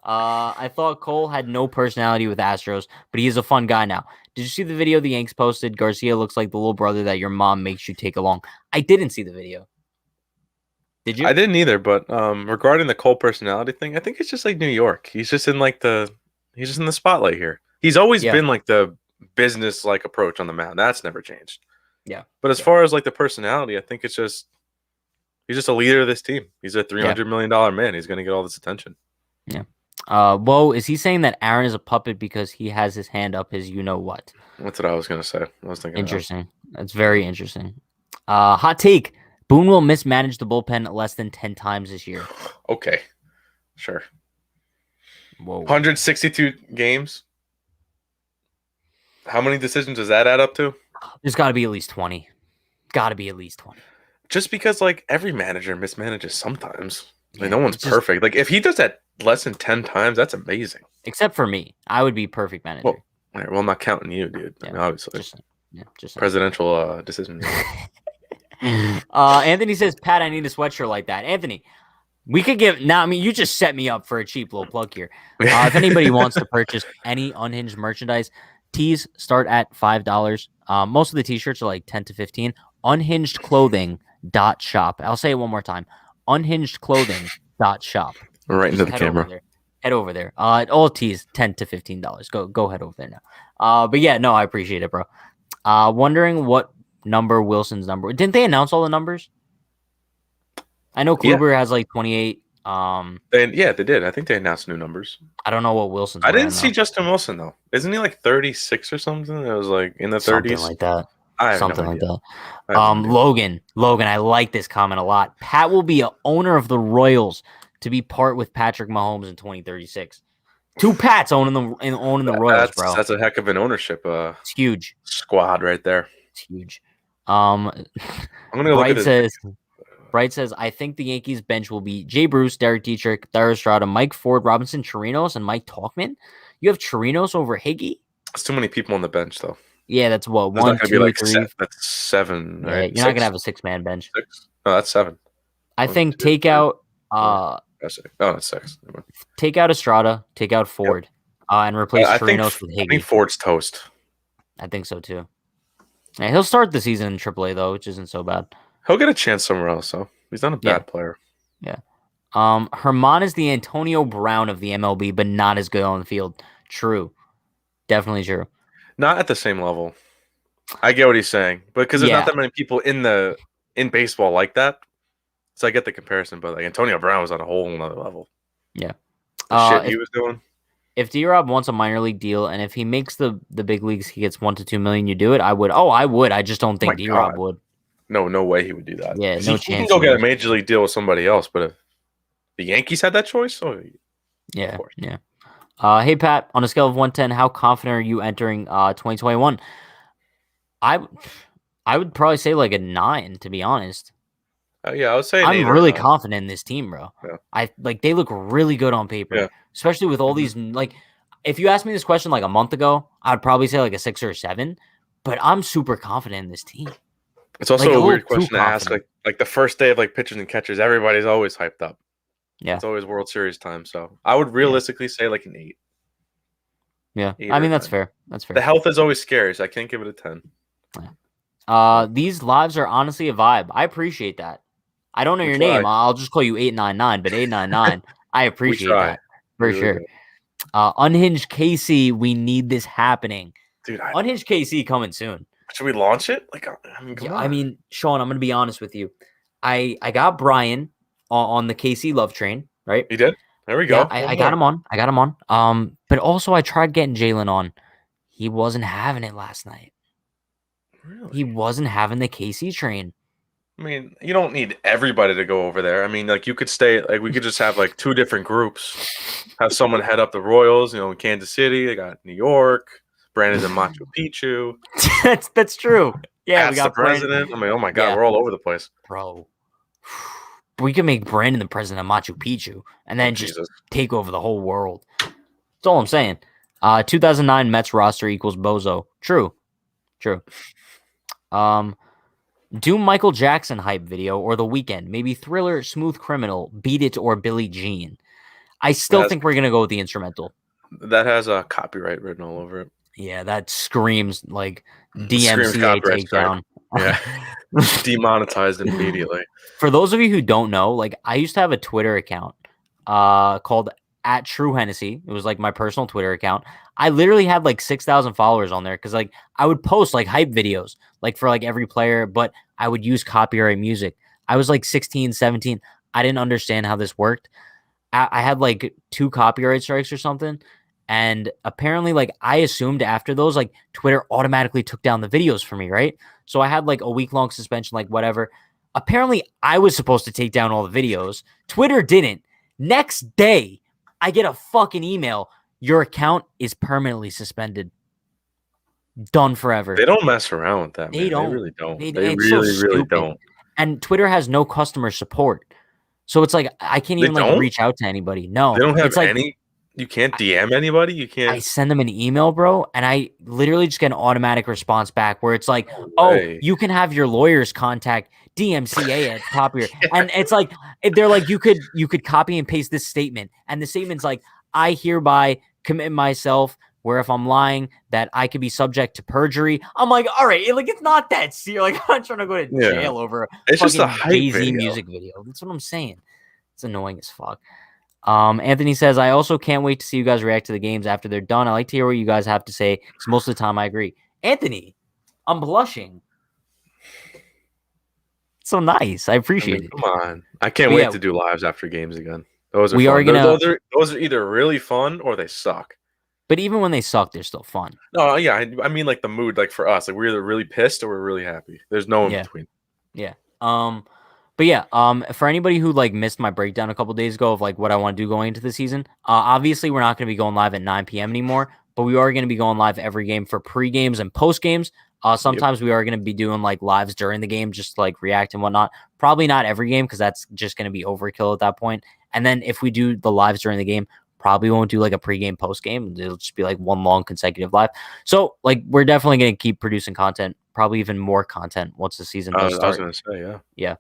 I thought Cole had no personality with Astros, but he is a fun guy now. Did you see the video the Yanks posted? Garcia looks like the little brother that your mom makes you take along. I didn't see the video. Did you? I didn't either, but regarding the Cole personality thing, I think it's just like New York. He's just in he's just in the spotlight here. He's always been like the business like approach on the mound. That's never changed. Yeah. But as far as like the personality, I think it's just he's just a leader of this team. He's a $300 million man. He's going to get all this attention. Yeah. Whoa, is he saying that Aaron is a puppet because he has his hand up his you-know-what? That's what I was going to say. I was thinking interesting. That's very interesting. Hot take. Boone will mismanage the bullpen less than 10 times this year. Okay. Sure. Whoa. 162 games. How many decisions does that add up to? There's got to be at least 20. Got to be at least 20. Just because, like, every manager mismanages sometimes. Like, no one's perfect. Like, if he does that less than 10 times, that's amazing. Except for me. I would be perfect manager. Well, I'm not counting you, dude. I mean, obviously. Just presidential decision. Anthony says, Pat, I need a sweatshirt like that. Anthony, we could give now. I mean, you just set me up for a cheap little plug here. If anybody wants to purchase any Unhinged merchandise, tees start at $5. Most of the t-shirts are like 10 to 15. Unhingedclothing.shop. I'll say it one more time. Unhingedclothing.shop. Right into the camera. Head over there. All tees $10 to $15. Go head over there now. But yeah, no, I appreciate it, bro. Wondering what number Wilson's number. Didn't they announce all the numbers? I know Kluber has like 28. They did. I think they announced new numbers. I don't know what Wilson's. I didn't see Justin Wilson though. Isn't he like 36 or something? It was like in the 30s. Something like that. Logan, I like this comment a lot. Pat will be an owner of the Royals to be part with Patrick Mahomes in 2036. Two Pats owning the Royals, bro. That's a heck of an ownership. It's huge. Squad right there. It's huge. I'm gonna go look at Bright says, I think the Yankees bench will be Jay Bruce, Derek Dietrich, Thairo Estrada, Mike Ford, Robinson Chirinos, and Mike Talkman. You have Chirinos over Higgy? It's too many people on the bench, though. Yeah, that's what, 1, 2, 3. That's 7. Yeah, right? You're not going to have a 6-man bench. 6? No, that's 7. I think take out... that's 6. Take out Estrada, take out Ford, and replace Chirinos with Higgy. I think Ford's toast. I think so, too. Yeah, he'll start the season in AAA, though, which isn't so bad. He'll get a chance somewhere else, though. He's not a bad player. Yeah. Herman is the Antonio Brown of the MLB, but not as good on the field. True. Definitely true. Not at the same level. I get what he's saying, but because there's not that many people in baseball like that, so I get the comparison. But like Antonio Brown was on a whole nother level. Yeah. The shit he was doing. If D-Rob wants a minor league deal, and if he makes the big leagues, he gets $1 to $2 million. You do it? I would. Oh, I would. I just don't think D-Rob would. No way he would do that. Yeah, no chance. He can go get a major league deal with somebody else, but if the Yankees had that choice, yeah. Hey Pat, on a scale of 1 to 10, how confident are you entering 2021? I would probably say like a 9, to be honest. Yeah, I would say I'm really confident in this team, bro. Yeah. They look really good on paper, especially with all these. Like, if you asked me this question like a month ago, I'd probably say like a 6 or a 7. But I'm super confident in this team. It's also a weird question to ask. Like the first day of like pitchers and catchers, everybody's always hyped up. Yeah, it's always World Series time. So I would realistically say like an 8. Yeah, I mean that's fair. That's fair. The health is always scary, so I can't give it a 10. These lives are honestly a vibe. I appreciate that. I don't know your name. I'll just call you 899, but 899. I appreciate that for sure. Unhinged KC, we need this happening, dude. Unhinged KC coming soon. Should we launch it? Like, I mean, Sean, I'm gonna be honest with you. I got Brian on the KC love train, right? You did? There we go. Yeah, I got him on. But also I tried getting Jalen on. He wasn't having it last night. Really? He wasn't having the KC train. I mean, you don't need everybody to go over there. I mean, like you could stay, like we could just have like 2 different groups. Have someone head up the Royals, in Kansas City. They got New York. Brandon's in Machu Picchu. That's true. Yeah, we got the president. I mean, oh my God, we're all over the place, bro. We can make Brandon the president of Machu Picchu and then just take over the whole world. That's all I'm saying. 2009 Mets roster equals Bozo. True. Do Michael Jackson hype video or The Weeknd. Maybe Thriller, Smooth Criminal, Beat It, or Billie Jean. I still think we're going to go with the instrumental. That has a copyright written all over it. Yeah, that screams like DMCA takedown. Yeah. Demonetized immediately. For those of you who don't know, like I used to have a Twitter account called @TrueHennessy. It was like my personal Twitter account. I literally had like 6,000 followers on there because like I would post like hype videos like for like every player, but I would use copyright music. I was like 16, 17. I didn't understand how this worked. I had like 2 copyright strikes or something. And apparently, like, I assumed after those, like, Twitter automatically took down the videos for me, right? So I had like a week-long suspension, like whatever. Apparently, I was supposed to take down all the videos. Twitter didn't. Next day, I get a fucking email. Your account is permanently suspended. Done forever. They don't mess around with that, man. They really don't. They really don't. And Twitter has no customer support. So it's like I can't even like reach out to anybody. No. They don't have any. You can't DM anybody. You can't. I send them an email, bro, and I literally just get an automatic response back where it's like, "Oh, you can have your lawyer's contact DMCA at the top of your," and it's like they're like, you could copy and paste this statement, and the statement's like, "I hereby commit myself where if I'm lying that I could be subject to perjury." I'm like, all right, like it's not that serious. Like I'm not trying to go to jail over it's just a Jay-Z music video. That's what I'm saying. It's annoying as fuck. Anthony says, I also can't wait to see you guys react to the games after they're done. I like to hear what you guys have to say because most of the time I agree. Anthony, I'm blushing. So nice. I appreciate it. Come on. I can't wait to do lives after games again. Those are fun. Those are either really fun or they suck. But even when they suck, they're still fun. No, yeah. I mean like the mood, like for us, like we're either really pissed or we're really happy. There's no in between. Yeah. But yeah, for anybody who like missed my breakdown a couple days ago of like what I want to do going into the season, obviously we're not going to be going live at 9 p.m. anymore, but we are going to be going live every game for pre-games and post-games. Sometimes we are going to be doing like lives during the game, just like react and whatnot. Probably not every game because that's just going to be overkill at that point. And then if we do the lives during the game, probably won't do like a pre-game, post-game. It'll just be like one long consecutive live. So like we're definitely going to keep producing content, probably even more content once the season does start. I was going to say, yeah. Yeah.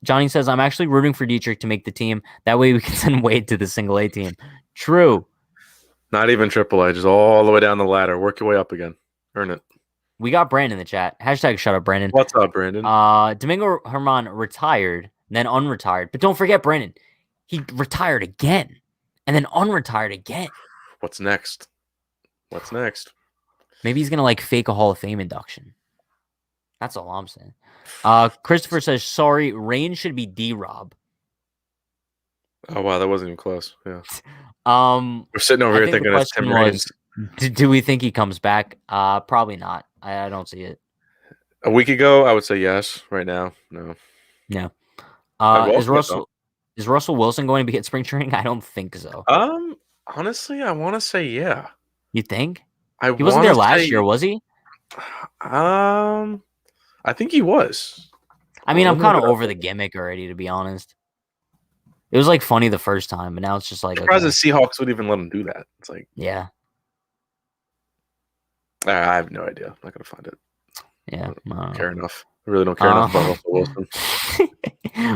Johnny says, I'm actually rooting for Dietrich to make the team. That way we can send Wade to the single A team. True. Not even triple A, just all the way down the ladder. Work your way up again. Earn it. We got Brandon in the chat. Hashtag shut up, Brandon. What's up, Brandon? Domingo Herman retired, then unretired. But don't forget, Brandon, he retired again and then unretired again. What's next? Maybe he's going to like fake a Hall of Fame induction. That's all I'm saying. Christopher says, sorry, Rain should be D-Rob. Oh, wow, that wasn't even close. Yeah. We're sitting over here thinking it's Tim Raines. Do we think he comes back? Probably not. I don't see it. A week ago, I would say yes. Right now, no. Yeah. Is Russell Wilson going to be at spring training? I don't think so. Honestly, I want to say yeah. You think? He wasn't there last year, was he? I think he was. I mean, I'm kind of over the gimmick already, to be honest. It was like funny the first time, but now it's just like. I'm surprised the Seahawks would even let him do that. It's like. Yeah. I have no idea. I'm not gonna find it. Yeah. I don't care enough. I really don't care enough about Russell Wilson.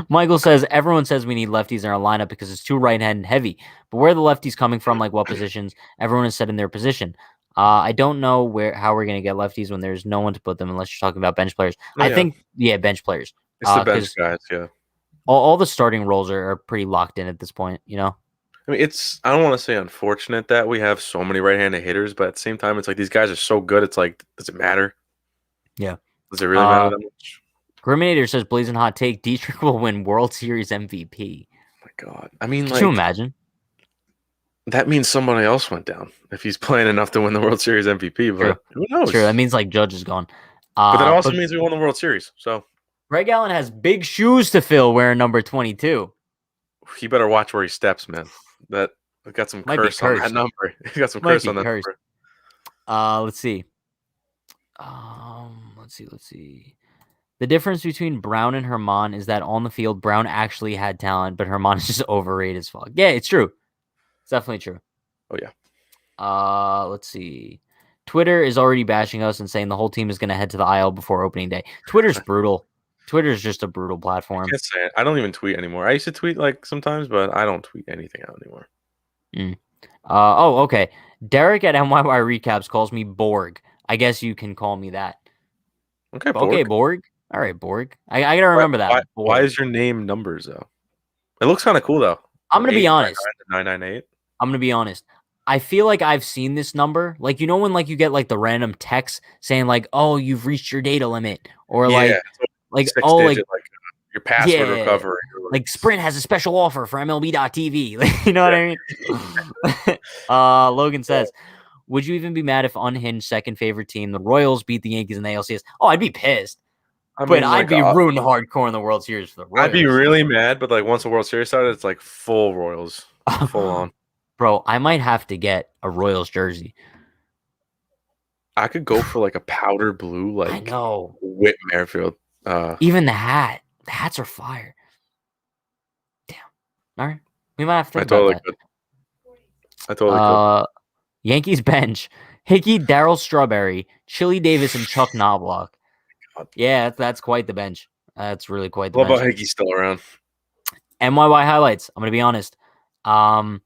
Michael says everyone says we need lefties in our lineup because it's too right-hand heavy. But where are the lefties coming from? Like what positions? Everyone is set in their position. I don't know how we're going to get lefties when there's no one to put them unless you're talking about bench players. I think, bench players. It's the bench guys, yeah. All the starting roles are pretty locked in at this point, you know? I mean, I don't want to say unfortunate that we have so many right-handed hitters, but at the same time, it's like these guys are so good, it's like, does it matter? Yeah. Does it really matter that much? Griminator says, blazing hot take, Dietrich will win World Series MVP. Oh my God. I mean, Could you imagine? That means somebody else went down if he's playing enough to win the World Series MVP. But who knows? True. That means like Judge is gone. But that also means we won the World Series. So Greg Allen has big shoes to fill wearing number 22. He better watch where he steps, man. That got some curse on that number. He got some curse on that number. Let's see. Let's see. The difference between Brown and Herman is that on the field, Brown actually had talent, but Herman is just overrated as fuck. Yeah, it's true. It's definitely true. Oh, yeah. Let's see. Twitter is already bashing us and saying the whole team is going to head to the IL before opening day. Twitter's brutal. Twitter's just a brutal platform. I can't say it. I don't even tweet anymore. I used to tweet like sometimes, but I don't tweet anything out anymore. Okay. Derek at MYY Recaps calls me Borg. I guess you can call me that. Okay, Borg. Okay, Borg. All right, Borg. I got to remember that. Why is your name numbers, though? It looks kind of cool, though. I'm going to be honest. 998. I'm going to be honest. I feel like I've seen this number. Like, you know when like you get like the random text saying like, oh, you've reached your data limit. Or like your password recovery. Like Sprint has a special offer for MLB.TV. You know what I mean? Logan says, would you even be mad if Unhinged second favorite team, the Royals, beat the Yankees in the ALCS? Oh, I'd be pissed. But I'd be rooting hardcore in the World Series for the Royals. I'd be really mad, but like once the World Series started, it's like full Royals. Full on. Bro, I might have to get a Royals jersey. I could go for like a powder blue, like I know. Whit Merrifield. Even the hat. The hats are fire. Damn. All right. We might have to think about that. I totally could. Yankees bench. Hickey, Darryl Strawberry, Chili Davis, and Chuck Knobloch. Yeah, that's quite the bench. That's really quite the bench. What about Hickey still around? MYY highlights. I'm going to be honest. I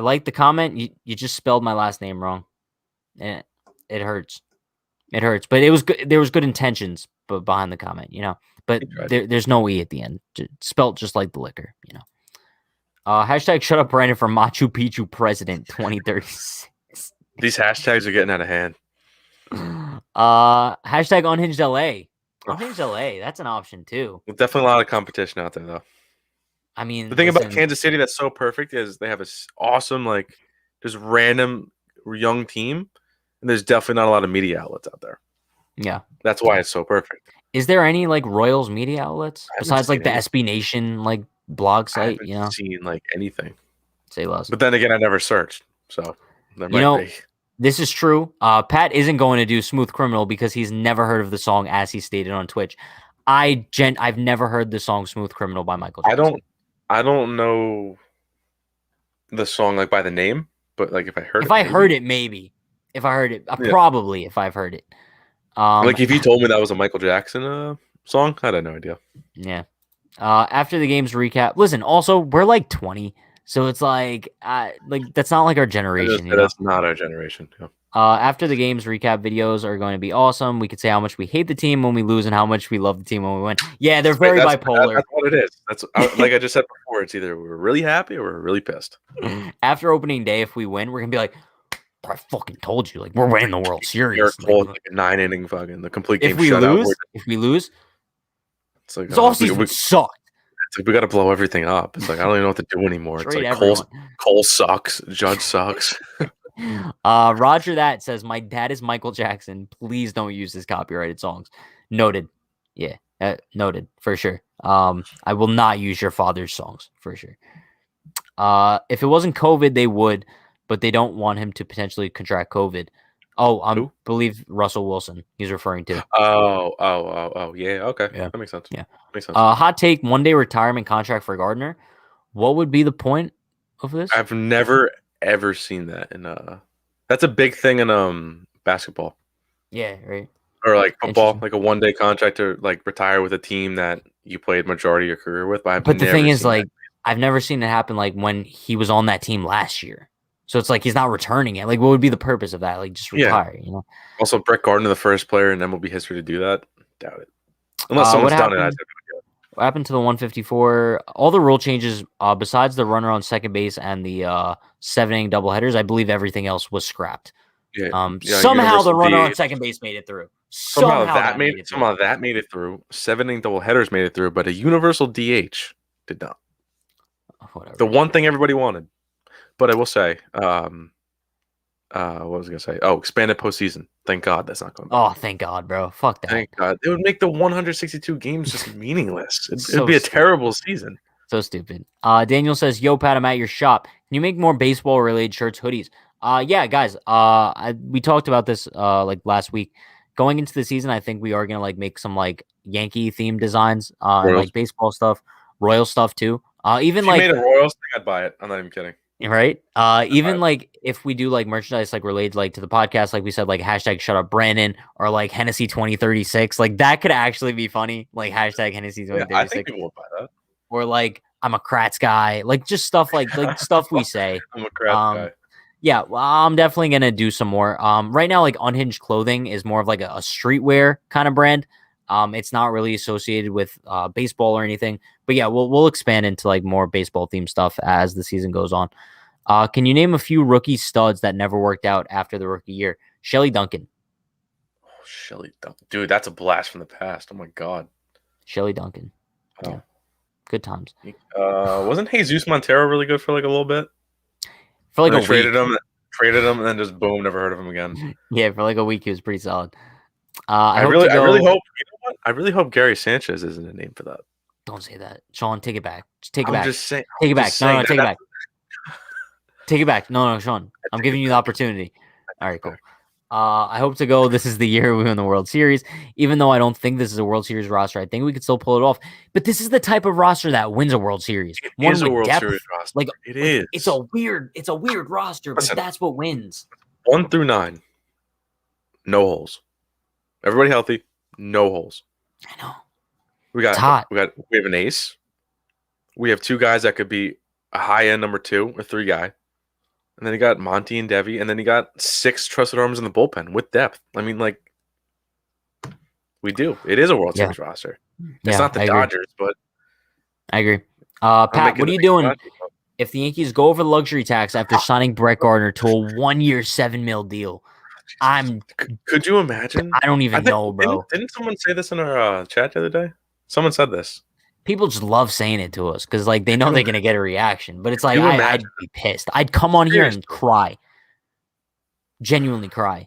like the comment. You just spelled my last name wrong. It hurts. It hurts. But it was good. There was good intentions behind the comment, you know. But there's no E at the end. Spelt just like the liquor, you know. Hashtag shut up Brandon for Machu Picchu president 2036. These hashtags are getting out of hand. Hashtag unhinged LA. Unhinged LA, that's an option too. There's definitely a lot of competition out there though. I mean, the thing about Kansas City that's so perfect is they have an awesome, like, just random young team, and there's definitely not a lot of media outlets out there. Yeah. That's why it's so perfect. Is there any like Royals media outlets besides like the SB Nation like blog site? I haven't seen like anything. Say less. But then again, I never searched, so there might be. This is true. Pat isn't going to do Smooth Criminal because he's never heard of the song as he stated on Twitch. I've never heard the song Smooth Criminal by Michael Jackson. I don't know the song like by the name, but like if I heard it, maybe. If I heard it, probably if I've heard it. Like if you told me that was a Michael Jackson song, I had no idea. Yeah. After the game's recap, listen, also we're like 20. So it's like that's not like our generation. That's not our generation. Yeah. After the game's recap videos are going to be awesome. We could say how much we hate the team when we lose and how much we love the team when we win. Yeah, they're very bipolar. That's what it is. That's like I just said before. It's either we're really happy or we're really pissed. After opening day, if we win, we're gonna be like, I fucking told you, like we're winning the World Series. Like a 9-inning fucking the complete game. If we lose, it's like this offseason sucked. It's like we got to blow everything up. It's like I don't even know what to do anymore. It's like Cole sucks. Judge sucks. Roger that says my dad is Michael Jackson. Please don't use his copyrighted songs. Noted. Yeah, noted for sure. I will not use your father's songs for sure. If it wasn't COVID, they would, but they don't want him to potentially contract COVID. Oh, I believe Russell Wilson he's referring to. Oh, yeah. Okay. Yeah. That makes sense. Yeah. Makes sense. Hot take, one-day retirement contract for Gardner. What would be the point of this? I've never, ever seen that. That's a big thing in basketball. Yeah, right. Or like football, like a one-day contract to like retire with a team that you played majority of your career with. But the thing is, like, I've never seen it happen like when he was on that team last year. So it's like he's not returning it. Like, what would be the purpose of that? Like, just retire, you know? Also, Brett Gardner, the first player in MLB history to do that? Doubt it. Unless someone's done it. What happened to the 154? All the rule changes, besides the runner on second base and the 7-inning doubleheaders, I believe everything else was scrapped. Yeah. Somehow the runner on second base made it through. Somehow that made it through. 7-inning doubleheaders mait it through, but a universal DH did not. Whatever. The one thing everybody wanted. But I will say, what was I going to say? Oh, expanded postseason. Thank God that's not going to be. Oh, thank God, bro. Fuck that. Thank God. It would make the 162 games just meaningless. It'd be a terrible season. So stupid. Daniel says, yo, Pat, I'm at your shop. Can you make more baseball-related shirts, hoodies? Yeah, guys. We talked about this like last week. Going into the season, I think we are going to like make some like Yankee-themed designs, like baseball stuff, Royal stuff too. Even if you made a Royals thing, I'd buy it. I'm not even kidding. Right. Even like if we do like merchandise like related like to the podcast, like we said, like hashtag shut up Brandon or like Hennessy 2036, like that could actually be funny. Like hashtag Hennessy 2036. I think people will buy that. Or like I'm a Kratz guy, like just stuff like stuff we say. I'm a Kratz guy. Yeah, well, I'm definitely gonna do some more. Right now, like Unhinged clothing is more of like a streetwear kind of brand. It's not really associated with baseball or anything, but yeah, we'll expand into like more baseball themed stuff as the season goes on. Can you name a few rookie studs that never worked out after the rookie year? Shelly Duncan. Oh, Shelly Duncan, dude, that's a blast from the past. Oh my God. Shelly Duncan. Oh. Yeah. Good times. Wasn't Jesus Montero really good for like a little bit? For like a week. Traded him, and then just boom, never heard of him again. Yeah, for like a week he was pretty solid. I really hope. You know what? I really hope Gary Sanchez isn't a name for that. Don't say that, Sean. Take it back. Just take it back. I'm just saying. Take it back. No, take it back. Take it back. No, Sean. I'm giving you the opportunity. All right, cool. I hope to go. This is the year we win the World Series. Even though I don't think this is a World Series roster, I think we could still pull it off. But this is the type of roster that wins a World Series. It is a World Series roster. Like it is. It's a weird roster, but that's what wins. 1 through 9, no holes. Everybody healthy, no holes. I know. We have an ace. We have 2 guys that could be a high end number 2 or 3 guy. And then you got Monty and Devi, and then you got 6 trusted arms in the bullpen with depth. I mean, like, we do. It is a World Series roster. It's not the Dodgers, but I agree. Pat, what are you doing if the Yankees go over the luxury tax after signing Brett Gardner to a 1-year $7 million deal? Could you imagine? I don't even know, bro. Didn't someone say this in our chat the other day? Someone said this. People just love saying it to us because, like, they know they're gonna get a reaction. But it's like I'd be pissed. I'd come on here and cry, genuinely cry.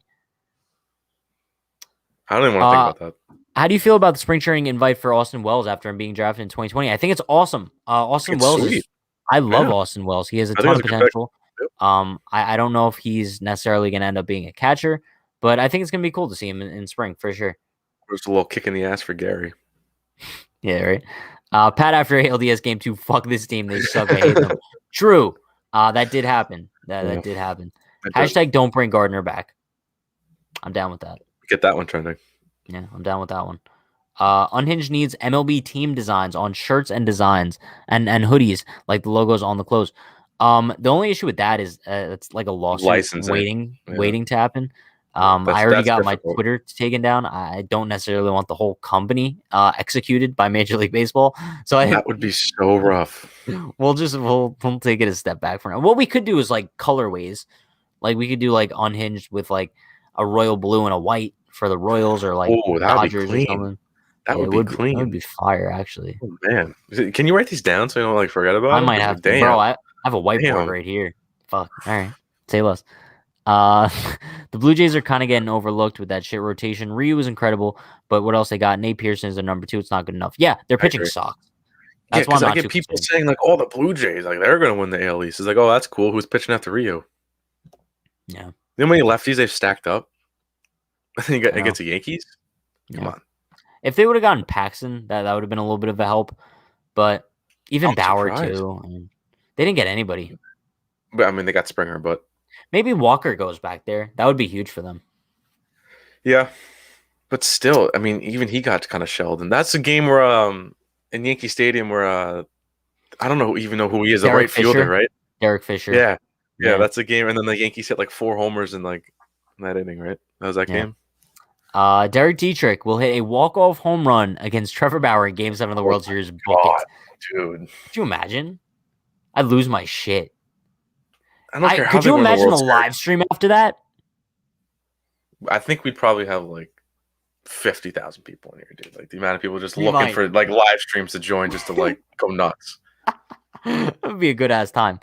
I don't even want to think about that. How do you feel about the spring training invite for Austin Wells after him being drafted in 2020? I think it's awesome. Austin Wells I love Austin Wells. He has a ton of potential. I don't know if he's necessarily going to end up being a catcher, but I think it's going to be cool to see him in spring for sure. Just a little kick in the ass for Gary. Yeah, right. Pat, after ALDS game 2, fuck this team. They suck. I hate them. True. That did happen. That did happen. Hashtag don't bring Gardner back. I'm down with that. Get that one trending. Yeah, I'm down with that one. Unhinged needs MLB team designs on shirts and designs and hoodies, like the logos on the clothes. The only issue with that is it's like a lawsuit waiting to happen. I already got my Twitter taken down. I don't necessarily want the whole company executed by Major League Baseball. So that would be so rough. We'll take it a step back for now. What we could do is like colorways. Like we could do like Unhinged with like a royal blue and a white for the Royals or like Dodgers or something. That would be clean. That would be fire, actually. Oh, man. Can you write these down so you don't like forget about them? I might have to. Bro, I have a whiteboard right here. Fuck. All right. Say less. The Blue Jays are kind of getting overlooked with that shit rotation. Ryu is incredible, but what else they got? Nate Pearson is a number 2. It's not good enough. Yeah, their pitching sucks. That's why I get people saying like, "Oh, the Blue Jays, like they're going to win the AL East." It's like, "Oh, that's cool. Who's pitching after Ryu?" Yeah. You know how many lefties they've stacked up? I think against the Yankees. Come on. If they would have gotten Paxton, that would have been a little bit of a help. But even Bauer too. I mean, they didn't get anybody. But I mean, they got Springer, but maybe Walker goes back there. That would be huge for them. Yeah, but still, I mean, even he got kind of shelled, and that's a game where in Yankee Stadium where I don't even know who he is, the right fielder, right? Derek Fisher. Yeah, that's a game, and then the Yankees hit like 4 homers in like that inning, right? That was that game. Derek Dietrich will hit a walk-off home run against Trevor Bauer in Game 7 of the World Series. God, dude. Could you imagine? I'd lose my shit. I don't care how could you imagine the live stream after that? I think we'd probably have like 50,000 people in here, dude. Like the amount of people just looking for like live streams to join just to like go nuts. That would be a good-ass time.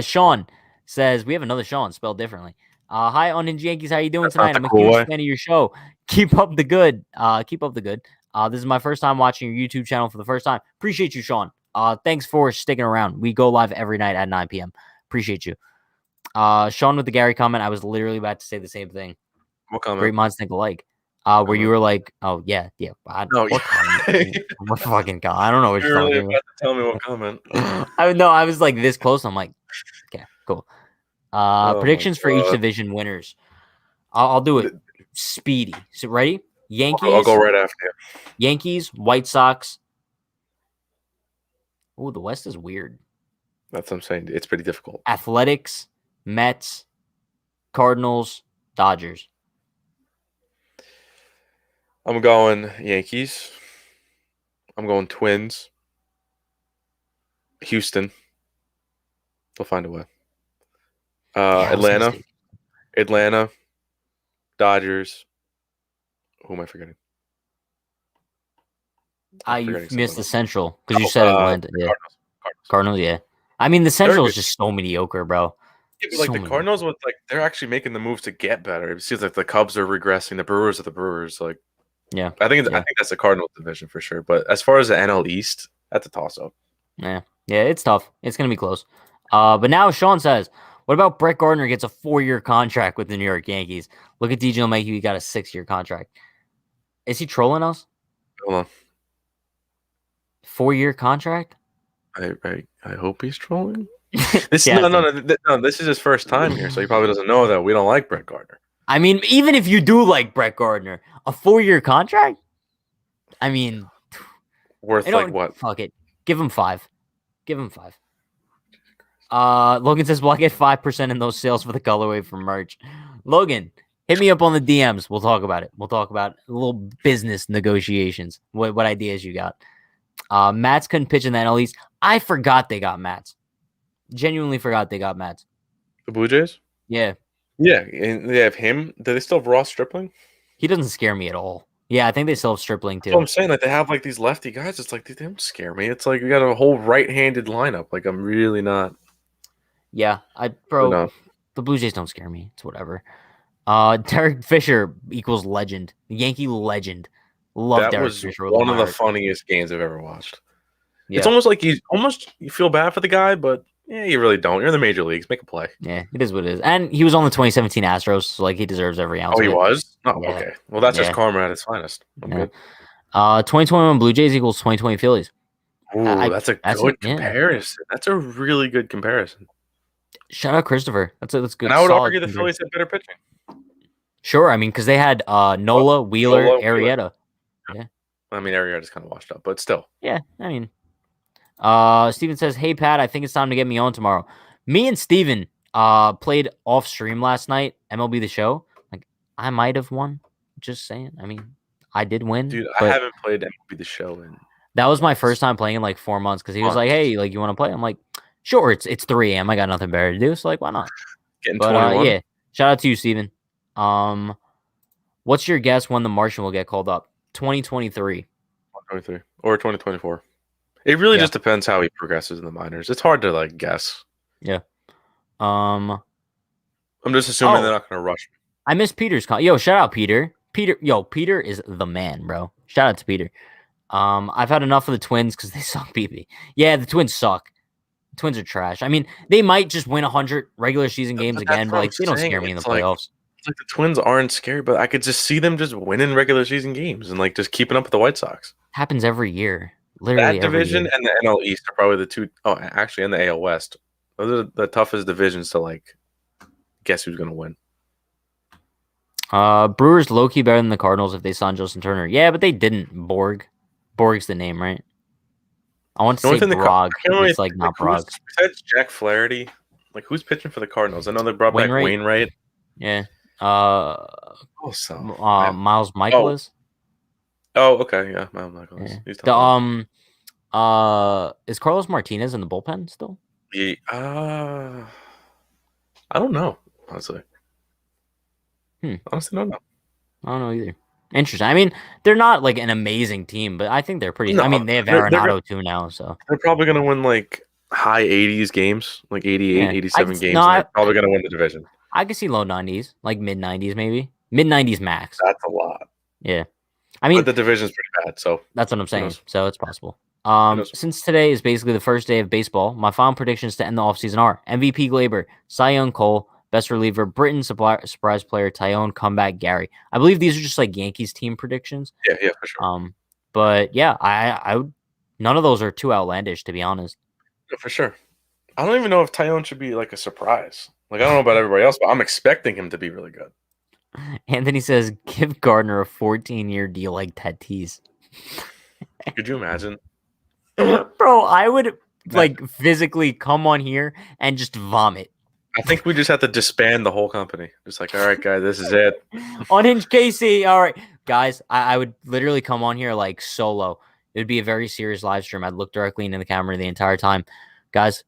Sean says, we have another Sean spelled differently. Hi, Unhinged Yankees. How you doing tonight? I'm a huge fan of your show. Keep up the good. This is my first time watching your YouTube channel for the first time. Appreciate you, Sean. Thanks for sticking around. We go live every night at 9 p.m. Appreciate you. Sean with the Gary comment. I was literally about to say the same thing. What comment? Great minds think alike. Where you were like, oh, yeah. What fucking comment? I don't know what you're talking about. Tell me what comment. I was like this close. I'm like, okay, cool. Predictions for each division winners. I'll do it speedy. So ready? Yankees. I'll go right after you. Yankees, White Sox. Oh, the West is weird. That's what I'm saying. It's pretty difficult. Athletics, Mets, Cardinals, Dodgers. I'm going Yankees. I'm going Twins. Houston. They'll find a way. Atlanta, Dodgers. Who am I forgetting? You missed the Central because you said Atlanta. Yeah. Cardinals, yeah. I mean, the Central is just so mediocre, bro. Yeah, but like the Cardinals, they're actually making the moves to get better. It seems like the Cubs are regressing. The Brewers are the Brewers. Like, yeah, I think that's the Cardinals division for sure. But as far as the NL East, that's a toss up. Yeah, it's tough. It's gonna be close. But now Sean says, what about Brett Gardner gets a 4-year contract with the New York Yankees? Look at DJ LeMahieu, he got a 6-year contract. Is he trolling us? Hold on. 4-year contract? I hope he's trolling. This no. This is his first time here, so he probably doesn't know that we don't like Brett Gardner. I mean, even if you do like Brett Gardner, a 4-year contract? I mean, worth like what? Fuck it. Give him 5. Logan says, well, I get 5% in those sales for the colorway from merch. Logan, hit me up on the DMs. We'll talk about it. We'll talk about a little business negotiations. What ideas you got? Mats couldn't pitch in the NL East. I forgot they got Mats. Genuinely forgot they got Mats. The Blue Jays? Yeah. Yeah, and they have him. Do they still have Ross Stripling? He doesn't scare me at all. Yeah, I think they still have Stripling too. That's what I'm saying, like they have like these lefty guys. It's like they don't scare me. It's like we got a whole right-handed lineup. Like I'm really not. Yeah, the Blue Jays don't scare me. It's whatever. Derek Fisher equals legend. Yankee legend. Love Derek Fisher. That was one of the funniest games I've ever watched. Yeah. It's almost like you feel bad for the guy, but yeah, you really don't. You're in the major leagues. Make a play. Yeah, it is what it is. And he was on the 2017 Astros, so like he deserves every ounce. Oh, he was? Oh, yeah. Okay. Well, that's just karma at its finest. I'm good. 2021 Blue Jays equals 2020 Phillies. Ooh, that's a good comparison. Yeah. That's a really good comparison. Shout out Christopher. That's good. And I would argue the Phillies had better pitching. Sure, I mean, because they had Nola, Wheeler, Arrieta. Yeah. I mean, Arrieta's kind of washed up, but still. Yeah, I mean. Steven says, hey, Pat, I think it's time to get me on tomorrow. Me and Steven played off stream last night, MLB The Show. Like, I might have won. Just saying. I mean, I did win. Dude, I haven't played MLB The Show in. That was my first time playing in like 4 months because he was like, hey, like, you want to play? I'm like, sure, it's 3 a.m. I got nothing better to do. So, like, why not? But, yeah, shout out to you, Steven. What's your guess when the Martian will get called up? 2023. 2023 or 2024. It really just depends how he progresses in the minors. It's hard to like guess. Yeah. I'm just assuming they're not going to rush me. I miss Peter's Yo, shout out Peter. Peter is the man, bro. Shout out to Peter. I've had enough of the Twins because they suck, BB. Yeah, the Twins suck. The Twins are trash. I mean, they might just win 100 regular season games again, but like they don't scare me in the playoffs. It's like the Twins aren't scary, but I could just see them just winning regular season games and like just keeping up with the White Sox. Happens every year. Literally that division and the NL East are probably the two. Oh, actually, and the AL West. Those are the toughest divisions to like guess who's going to win. Brewers low-key better than the Cardinals if they signed Justin Turner. Yeah, but they didn't. Borg's the name, right? I want to say Brog. It's like not Brog. Besides Jack Flaherty, like who's pitching for the Cardinals? I know they brought back Wainwright. Yeah. Miles Michaelis. Oh, okay, yeah, Miles Michaelis. Yeah. Is Carlos Martinez in the bullpen still? Yeah, I don't know, honestly. Honestly, don't know. I don't know either. Interesting. I mean, they're not like an amazing team, but I think they're pretty. No, I mean, they have Arenado too now, so they're probably gonna win like high 80s games, like 88, 87 games. They're probably gonna win the division. I could see low 90s, like mid 90s, maybe mid 90s max. That's a lot. Yeah, I mean, but the division's pretty bad, so that's what I'm saying. So it's possible. Since today is basically the first day of baseball, my final predictions to end the offseason are MVP Glaber, Cy Young Cole, best reliever Britton, surprise player Tyone, comeback Gary. I believe these are just like Yankees team predictions. Yeah, for sure. But yeah, I would. None of those are too outlandish, to be honest. Yeah, for sure. I don't even know if Tyone should be like a surprise. Like I don't know about everybody else, but I'm expecting him to be really good. Anthony says, "Give Gardner a 14-year deal like Tatis." Could you imagine? Bro, I would like physically come on here and just vomit. I think we just have to disband the whole company. Just like, all right, guys, this is it. Unhinged KC. All right, guys, I would literally come on here like solo. It would be a very serious live stream. I'd look directly into the camera the entire time. Guys,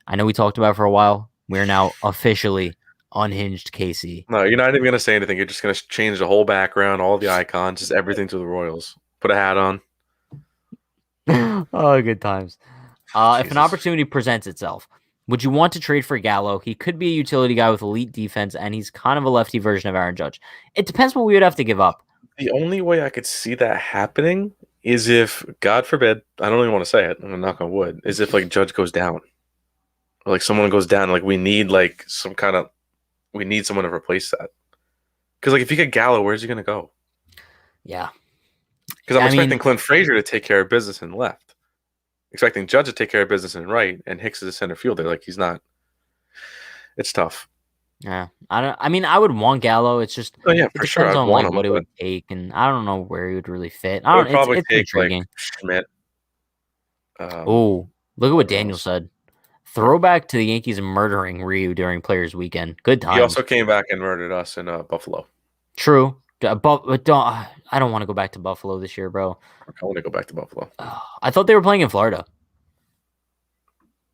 I know we talked about it for a while. We're now officially Unhinged KC. No, you're not even going to say anything. You're just going to change the whole background, all the icons, just everything to the Royals. Put a hat on. Oh, good times. If an opportunity presents itself, would you want to trade for Gallo? He could be a utility guy with elite defense, and he's kind of a lefty version of Aaron Judge. It depends what we would have to give up. The only way I could see that happening is if, God forbid, I don't even want to say it, I'm gonna knock on wood, is if like Judge goes down. Or like someone goes down, like we need like we need someone to replace that. Because like if you get Gallo, where's he gonna go? Yeah. Because I'm expecting Clint Frazier to take care of business in left. Expecting Judge to take care of business in right, and Hicks is a center fielder. Like he's not. It's tough. Yeah, I would want Gallo. It's just for sure. Depends on like what it would take, and I don't know where he would really fit. I don't. Probably it's take intriguing. Like Schmidt. Oh, look at what Daniel said. Throwback to the Yankees murdering Ryu during Players Weekend. Good times. He also came back and murdered us in Buffalo. True, but I don't want to go back to Buffalo this year, bro. I want to go back to Buffalo. I thought they were playing in Florida.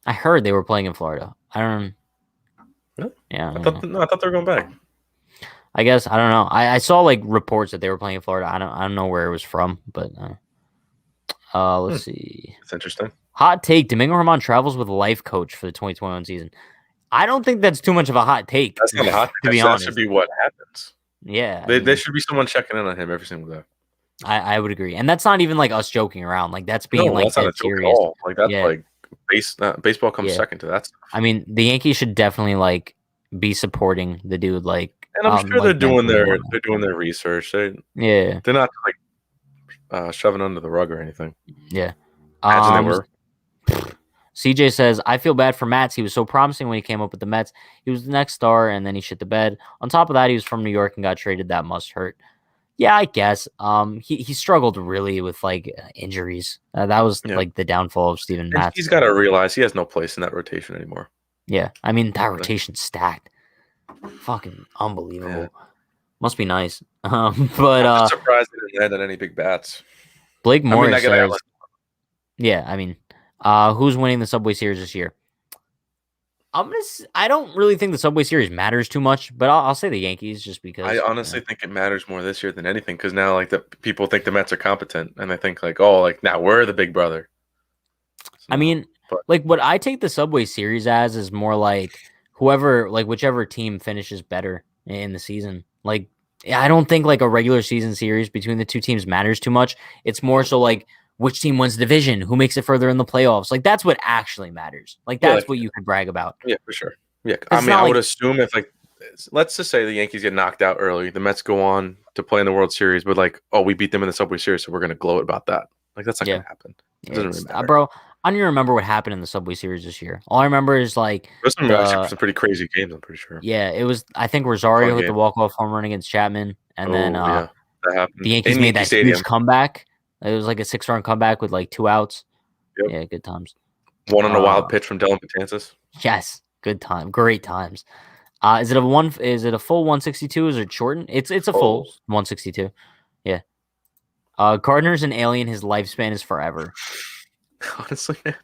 I heard they were playing in Florida. I don't. Really? Yeah. I thought they were going back. I guess I don't know. I saw like reports that they were playing in Florida. I don't know where it was from, but let's see. That's interesting. Hot take: Domingo Germán travels with a life coach for the 2021 season. I don't think that's too much of a hot take. That's not a hot take. To be honest, that should be what happens. Yeah, there should be someone checking in on him every single day. I would agree, and that's not even like us joking around. Like that's being that's not a joke at all. Like that's like baseball comes second to that stuff. I mean, the Yankees should definitely like be supporting the dude. Like, and I'm sure they're doing their research. They're not like shoving under the rug or anything. Yeah, imagine they were. CJ says, I feel bad for Mats. He was so promising when he came up with the Mets. He was the next star, and then he shit the bed. On top of that, he was from New York and got traded. That must hurt. Yeah, I guess. He struggled really with like injuries. That was like the downfall of Steven Matz. He's got to realize he has no place in that rotation anymore. Yeah, I mean that rotation's stacked. Fucking unbelievable. Yeah. Must be nice. But I'm surprised they didn't land on any big bats. Blake Morris says, yeah, I mean, who's winning the Subway Series this year? I don't really think the Subway Series matters too much, but I'll say the Yankees just because. I honestly think it matters more this year than anything because now like the people think the Mets are competent and they think like, oh, like now we're the big brother. So, I mean, like what I take the Subway Series as is more like whichever team finishes better in the season. Like I don't think like a regular season series between the two teams matters too much. It's more so like which team wins the division, who makes it further in the playoffs. Like that's what actually matters. Like that's what you could brag about. Yeah, for sure. Yeah, I mean, I would assume if like, let's just say the Yankees get knocked out early, the Mets go on to play in the World Series, but like, oh, we beat them in the Subway Series, so we're gonna gloat about that. Like that's not gonna happen. It doesn't really matter. Bro, I don't even remember what happened in the Subway Series this year. All I remember is like some pretty crazy games. I'm pretty sure. Yeah, it was. I think Rosario hit the walk-off home run against Chapman, and then that happened. The Yankees made that huge comeback. It was like a 6-run comeback with like 2 outs. Yep. Yeah, good times. One on a wild pitch from Dylan Betances. Yes, good time, great times. Is it a full 162? Is it shortened? It's a full 162. Yeah. Gardner's an alien. His lifespan is forever. Honestly, man.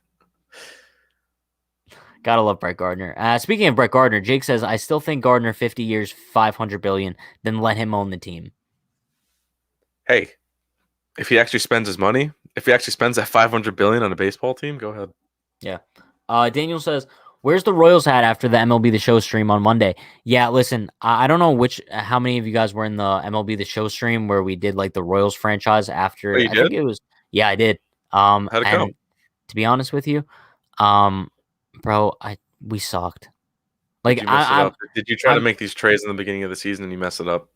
Gotta love Brett Gardner. Speaking of Brett Gardner, Jake says, I still think Gardner 50 years, $500 billion, then let him own the team. Hey, if he actually spends his money, if he actually spends that $500 billion on a baseball team, go ahead. Yeah. Daniel says, where's the Royals hat after the MLB The Show stream on Monday? Yeah, listen, I don't know how many of you guys were in the MLB The Show stream where we did like the Royals franchise after. I think it was. Yeah, I did. How'd it go? To be honest with you, bro, we sucked. Like, did you try to make these trades in the beginning of the season and you mess it up?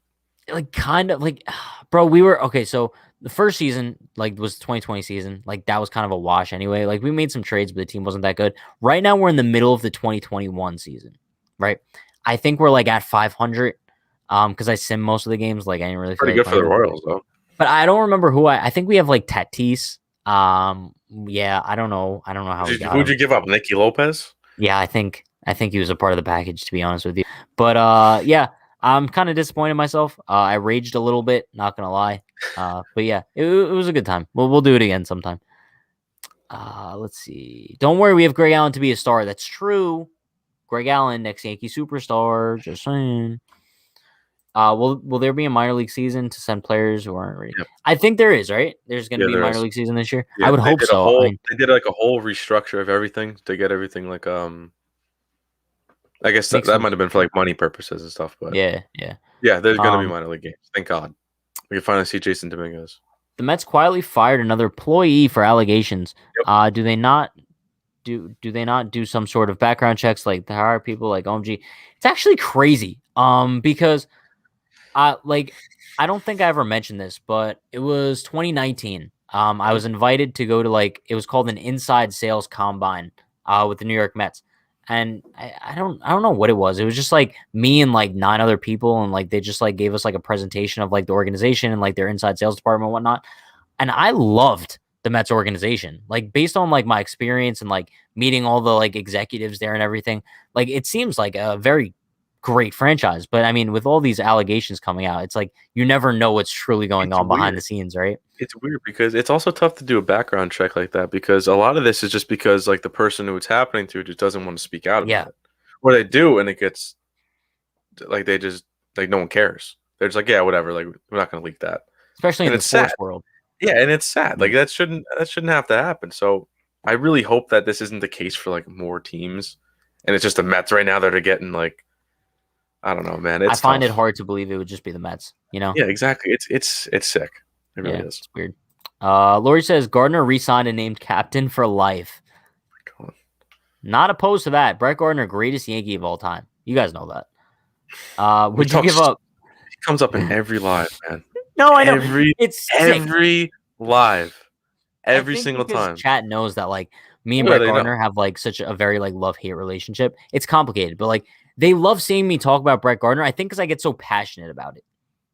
Like, kind of like, bro, we were okay. So the first season, like, was the 2020 season. Like, that was kind of a wash anyway. Like, we made some trades, but the team wasn't that good. Right now, we're in the middle of the 2021 season, right? I think we're like at 500. Because I sim most of the games. Like, I didn't really. Pretty good for the Royals, though. But I don't remember who I think we have like Tatis. Yeah, I don't know how we got who'd you give up? Nicky Lopez? Yeah, I think he was a part of the package, to be honest with you. But yeah, I'm kind of disappointed in myself. I raged a little bit, not gonna lie. But yeah, it was a good time. We'll do it again sometime. Let's see. Don't worry, we have Greg Allen to be a star. That's true. Greg Allen, next Yankee superstar. Just saying. Will there be a minor league season to send players who aren't ready? Yep. I think there is, right? There's going to be a minor league season this year. Yeah, I would hope so. They did like a whole restructure of everything to get everything like I guess that might have been for like money purposes and stuff, but yeah. There's going to be minor league games. Thank God, we can finally see Jason Dominguez. The Mets quietly fired another employee for allegations. Yep. Do they not do some sort of background checks like to hire people like OMG? It's actually crazy. Because I don't think I ever mentioned this, but it was 2019. I was invited to go to it was called an inside sales combine with the New York Mets. And I don't know what it was. It was just like me and like 9 other people, and they just gave us a presentation of the organization and their inside sales department and whatnot. And I loved the Mets organization, based on my experience and meeting all the executives there and everything. It seems like a very great franchise, but I mean, with all these allegations coming out, it's you never know what's truly going on behind the scenes, right? It's weird because it's also tough to do a background check like that, because a lot of this is just because the person who it's happening to just doesn't want to speak out about it, or they do and it gets they just no one cares. They're just yeah, whatever, we're not going to leak that, especially in the sports world. Yeah, and it's sad. That shouldn't have to happen. So I really hope that this isn't the case for more teams, and it's just the Mets right now that are getting I don't know, man. I find it hard to believe it would just be the Mets, Yeah, exactly. It's sick. It really is. It's weird. Lori says Gardner re-signed and named captain for life. Not opposed to that. Brett Gardner, greatest Yankee of all time. You guys know that. Would you give up? He comes up in every live, man. No, I know. It's every live. Every single time. Chat knows that me and Brett Gardner have such a very love-hate relationship. It's complicated, but they love seeing me talk about Brett Gardner. I think because I get so passionate about it.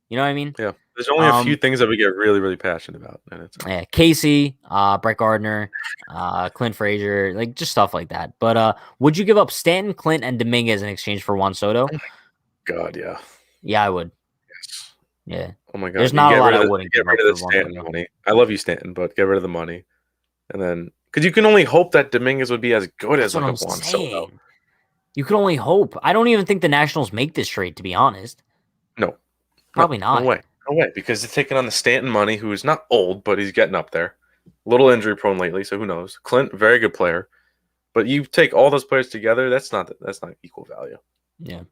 You know what I mean? Yeah. There's only a few things that we get really, really passionate about. And Casey, Brett Gardner, Clint Frazier, just stuff like that. But would you give up Stanton, Clint, and Dominguez in exchange for Juan Soto? Oh my God, yeah. Yeah, I would. Yes. Yeah. Oh my God. There's not a lot I wouldn't get rid of the Stanton money. I love you, Stanton, but get rid of the money. And then, because you can only hope that Dominguez would be as good as a Juan Soto. You can only hope. I don't even think the Nationals make this trade, to be honest. No. Probably not. No way. Because they're taking on the Stanton money, who is not old, but he's getting up there. A little injury prone lately, so who knows? Clint, very good player. But you take all those players together, that's not equal value. Yeah.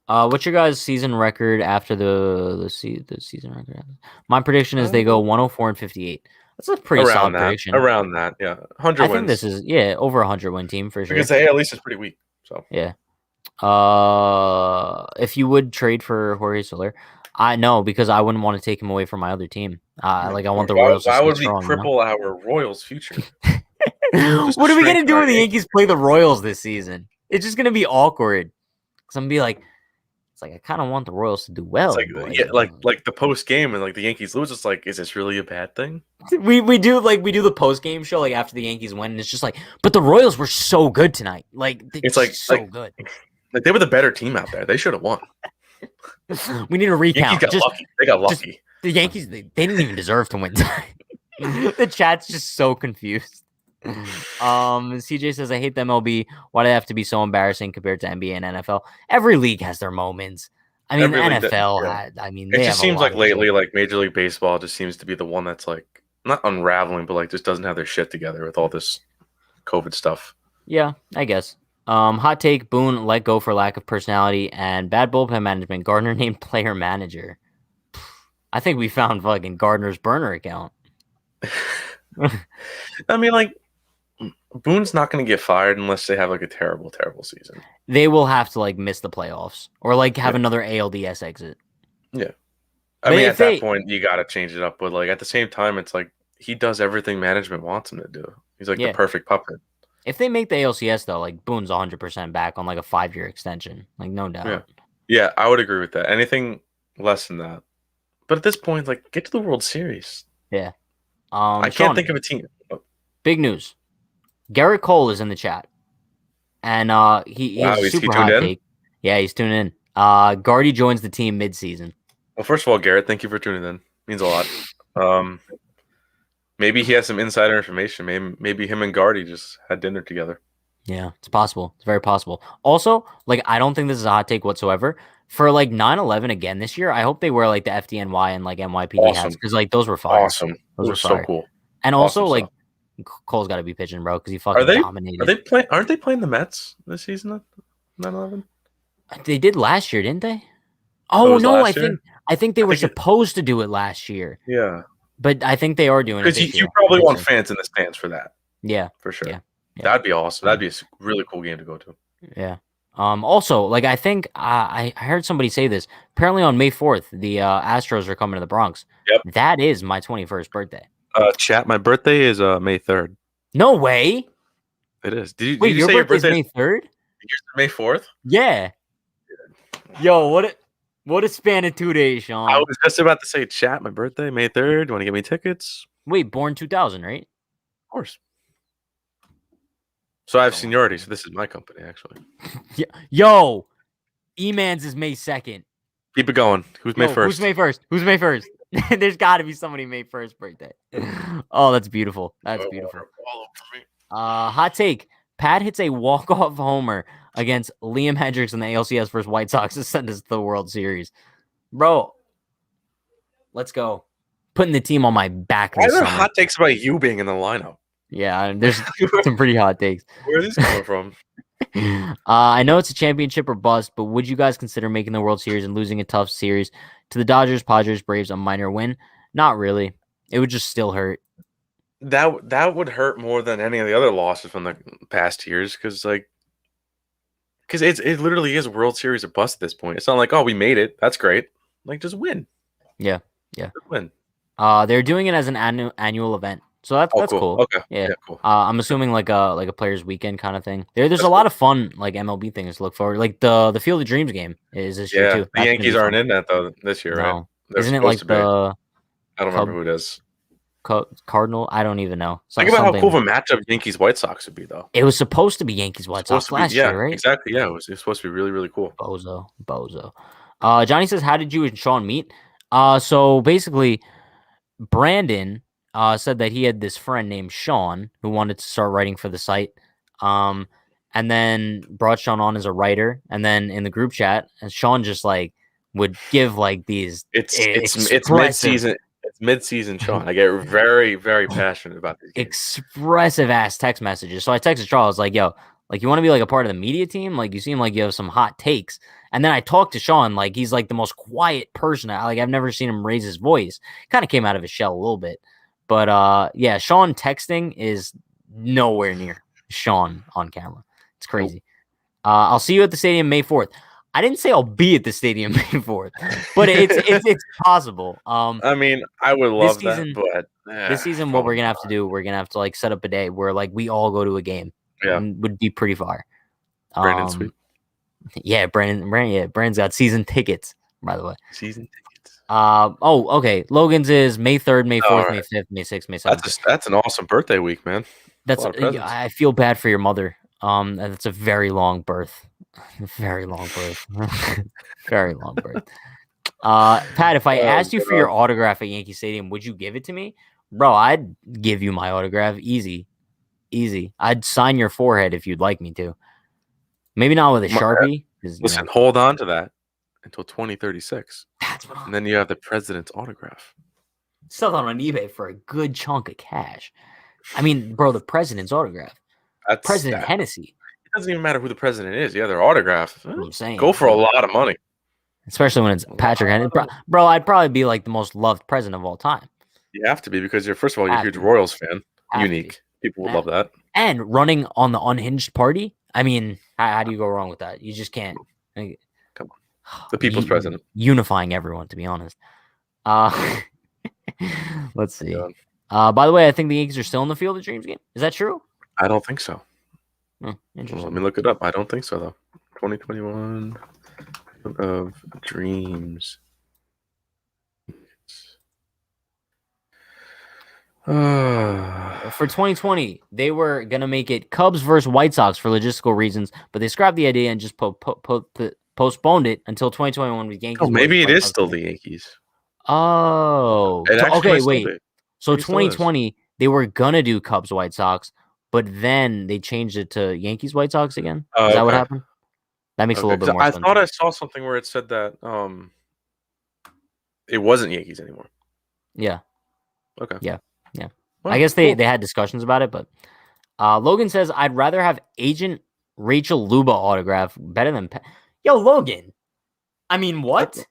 What's your guys' season record after the season record? My prediction is they go 104-58. That's a pretty solid prediction. Around that, yeah. 100 wins. I think this is over 100 win team for sure. Because the AL East is pretty weak. So yeah. If you would trade for Jorge Soler, I know, because I wouldn't want to take him away from my other team. I want the Royals. Why would we cripple our Royals' future? What are we gonna do when the Yankees play the Royals this season? It's just gonna be awkward. Because I'm gonna be it's I kind of want the Royals to do well. It's the post game and the Yankees lose. It's is this really a bad thing? We do the post game show after the Yankees win, and it's just but the Royals were so good tonight. It's so good. They were the better team out there. They should have won. We need a recount. Lucky. They got lucky. The Yankees, they didn't even deserve to win tonight. The chat's just so confused. CJ says, I hate the MLB. Why do they have to be so embarrassing compared to NBA and NFL? Every league has their moments. I mean, NFL, it just seems lately, Major League Baseball just seems to be the one that's not unraveling, but just doesn't have their shit together with all this COVID stuff. Yeah, I guess. Hot take: Boone let go for lack of personality and bad bullpen management. Gardner named player manager. I think we found fucking Gardner's burner account. I mean, Boone's not going to get fired unless they have a terrible, terrible season. They will have to miss the playoffs or have another ALDS exit. Yeah, I mean, at that point you got to change it up. But at the same time, it's he does everything management wants him to do. He's the perfect puppet. If they make the ALCS though, Boone's 100% back on a 5-year extension, no doubt. Yeah, I would agree with that. Anything less than that, but at this point, get to the World Series. Yeah. I can't think of a team. Big news. Garrett Cole is in the chat, and he's super hot take. Yeah, he's tuning in. Gardy joins the team mid-season. Well, first of all, Garrett, thank you for tuning in. Means a lot. Maybe he has some insider information. Maybe him and Gardy just had dinner together. Yeah, it's possible. It's very possible. Also, I don't think this is a hot take whatsoever. For like 9/11 again this year, I hope they wear like the FDNY and like NYPD hats because like those were fire. Awesome. Those were so cool. And also like Cole's got to be pitching, bro, because he fucking dominated. Aren't they playing the Mets this season at 9/11? They did last year, didn't they? Oh no, I think they were supposed to do it last year. Yeah, but I think they are doing it because you probably want fans in the stands for that. Yeah, for sure. Yeah. That'd be awesome. That'd be a really cool game to go to. Yeah. Also, like I think I heard somebody say this. Apparently on May 4th, the Astros are coming to the Bronx. Yep. That is my 21st birthday. Chat, my birthday is May 3rd. No way. It is. Did you say your birthday May 3rd? Yours May 4th? Yeah. Yo, what a span of 2 days, Sean. I was just about to say, chat, my birthday, May 3rd. You want to get me tickets? Wait, born 2000, right? Of course. So I have seniority, so this is my company, actually. Yo, E-Man's is May 2nd. Keep it going. Who's May 1st? Who's May 1st? There's got to be somebody May 1st birthday. Oh, that's beautiful. That's beautiful. Hot take. Pat hits a walk-off homer against Liam Hendricks in the ALCS versus White Sox to send us to the World Series. Bro, let's go. Putting the team on my back this summer. Hot takes about you being in the lineup? Yeah, there's some pretty hot takes. Where are these coming from? I know it's a championship or bust, but would you guys consider making the World Series and losing a tough series to the Dodgers, Padres, Braves, a minor win? Not really. It would just still hurt. That would hurt more than any of the other losses from the past years because it literally is World Series or bust at this point. It's not like, oh, we made it. That's great. Like, just win. Yeah. Just win. They're doing it as an annual event. So that's cool. Okay. Yeah, cool. I'm assuming like a players weekend kind of thing. There's a lot of fun like MLB things to look forward. Like the Field of Dreams game is this year too. The Yankees aren't in that though this year, right? Isn't it like the? I don't remember who it is. Cardinal? I don't even know. Think about how cool of a matchup Yankees White Sox would be though. It was supposed to be Yankees White Sox last year, right? Exactly. Yeah, it was supposed to be really, really cool. Bozo. Johnny says, "How did you and Sean meet?" So basically, Brandon said that he had this friend named Sean who wanted to start writing for the site, and then brought Sean on as a writer. And then in the group chat, and Sean just like would give like these. It's mid-season. It's mid-season, Sean. I get very, very passionate about these games. Expressive ass text messages. So I texted Charles like, "Yo, like you want to be like a part of the media team? Like you seem like you have some hot takes." And then I talked to Sean like he's like the most quiet person. I've never seen him raise his voice. Kind of came out of his shell a little bit. But yeah, Sean texting is nowhere near Sean on camera. It's crazy. I'll see you at the stadium May 4th. I didn't say I'll be at the stadium May 4th, but it's possible. I mean, I would love that, but this season, what we're gonna have to do, we're gonna have to like set up a day where like we all go to a game. Yeah, and would be pretty far. Brandon, sweet. Yeah, Brandon's got season tickets, by the way. Season tickets. Okay. Logan's is May 3rd, May 4th, May 5th, May 6th, May 7th. That's an awesome birthday week, man. I feel bad for your mother. That's a very long birth. Very long birth. Very long birth. Pat, if I asked you for your autograph at Yankee Stadium, would you give it to me? Bro, I'd give you my autograph. Easy. I'd sign your forehead if you'd like me to. Maybe not with a Sharpie. Listen, hold on to that until 2036. That's what and then you have the president's autograph. Sell that on eBay for a good chunk of cash. I mean, bro, the president's autograph. That's President Hennessy. It doesn't even matter who the president is. Yeah, their autograph. I'm saying. Go for a lot of money. Especially when it's Patrick Hennessy. Bro, I'd probably be like the most loved president of all time. You have to be because you're a huge Royals fan. Unique. People would love that. And running on the Unhinged party. I mean, how do you go wrong with that? You just can't. Come on. The people's president. Unifying everyone, to be honest. Let's see. By the way, I think the Yankees are still in the Field of Dreams game. Is that true? I don't think so. Interesting. Well, let me look it up. I don't think so, though. 2021 Field of Dreams. For 2020, they were gonna make it Cubs versus White Sox for logistical reasons, but they scrapped the idea and just postponed it until 2021 with Yankees. Oh, maybe it is still the Yankees. Oh, okay, wait. So 2020, they were gonna do Cubs White Sox, but then they changed it to Yankees White Sox again. Is that what happened? That makes a little bit more sense. I thought I saw something where it said that it wasn't Yankees anymore. Yeah. Okay. Yeah. Well, I guess they had discussions about it, but Logan says, I'd rather have Agent Rachel Luba autograph better than Yo, Logan. I mean, what? It's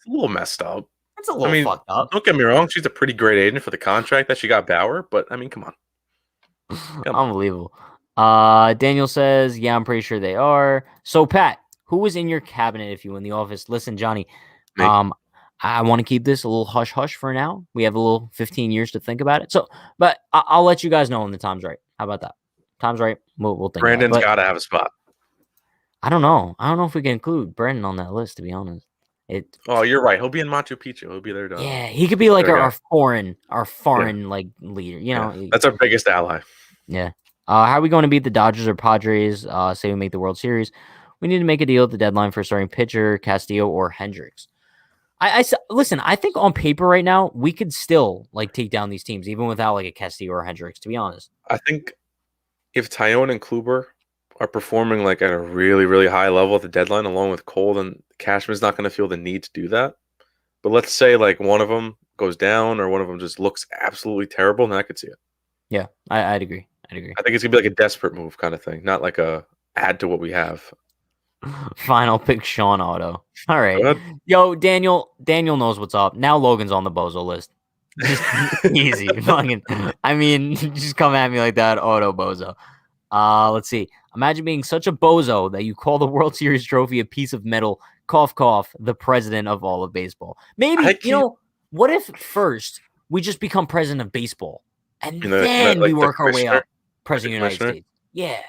a little messed up. That's a little fucked up. Don't get me wrong. She's a pretty great agent for the contract that she got Bauer, but I mean, come on. Unbelievable. Daniel says, yeah, I'm pretty sure they are. So, Pat, who was in your cabinet if you were in the office? Listen, Johnny, I want to keep this a little hush-hush for now. We have a little 15 years to think about it. So, but I'll let you guys know when the time's right. How about that? Time's right. We'll think Brandon's got to have a spot. I don't know. I don't know if we can include Brandon on that list, to be honest. You're right. He'll be in Machu Picchu. He'll be there. Yeah, he could be like our foreign like leader. You know, that's our biggest ally. Yeah. How are we going to beat the Dodgers or Padres? Say we make the World Series. We need to make a deal at the deadline for starting pitcher Castillo or Hendricks. Listen. I think on paper right now we could still like take down these teams even without like a Castillo or Hendricks. To be honest, I think if Tyone and Kluber are performing like at a really, really high level at the deadline, along with Cole, then Cashman's not going to feel the need to do that. But let's say like one of them goes down or one of them just looks absolutely terrible, and I could see it. Yeah, I'd agree. I think it's gonna be like a desperate move kind of thing, not like a add to what we have. Final pick, Sean Otto. All right, yo, Daniel knows what's up. Now Logan's on the bozo list. Just easy, fucking. I mean, just come at me like that, Otto bozo. Let's see. Imagine being such a bozo that you call the World Series trophy a piece of metal. Cough, cough. The president of all of baseball. Maybe what if first we just become president of baseball, and then we work our way up, president of the United States. Yeah.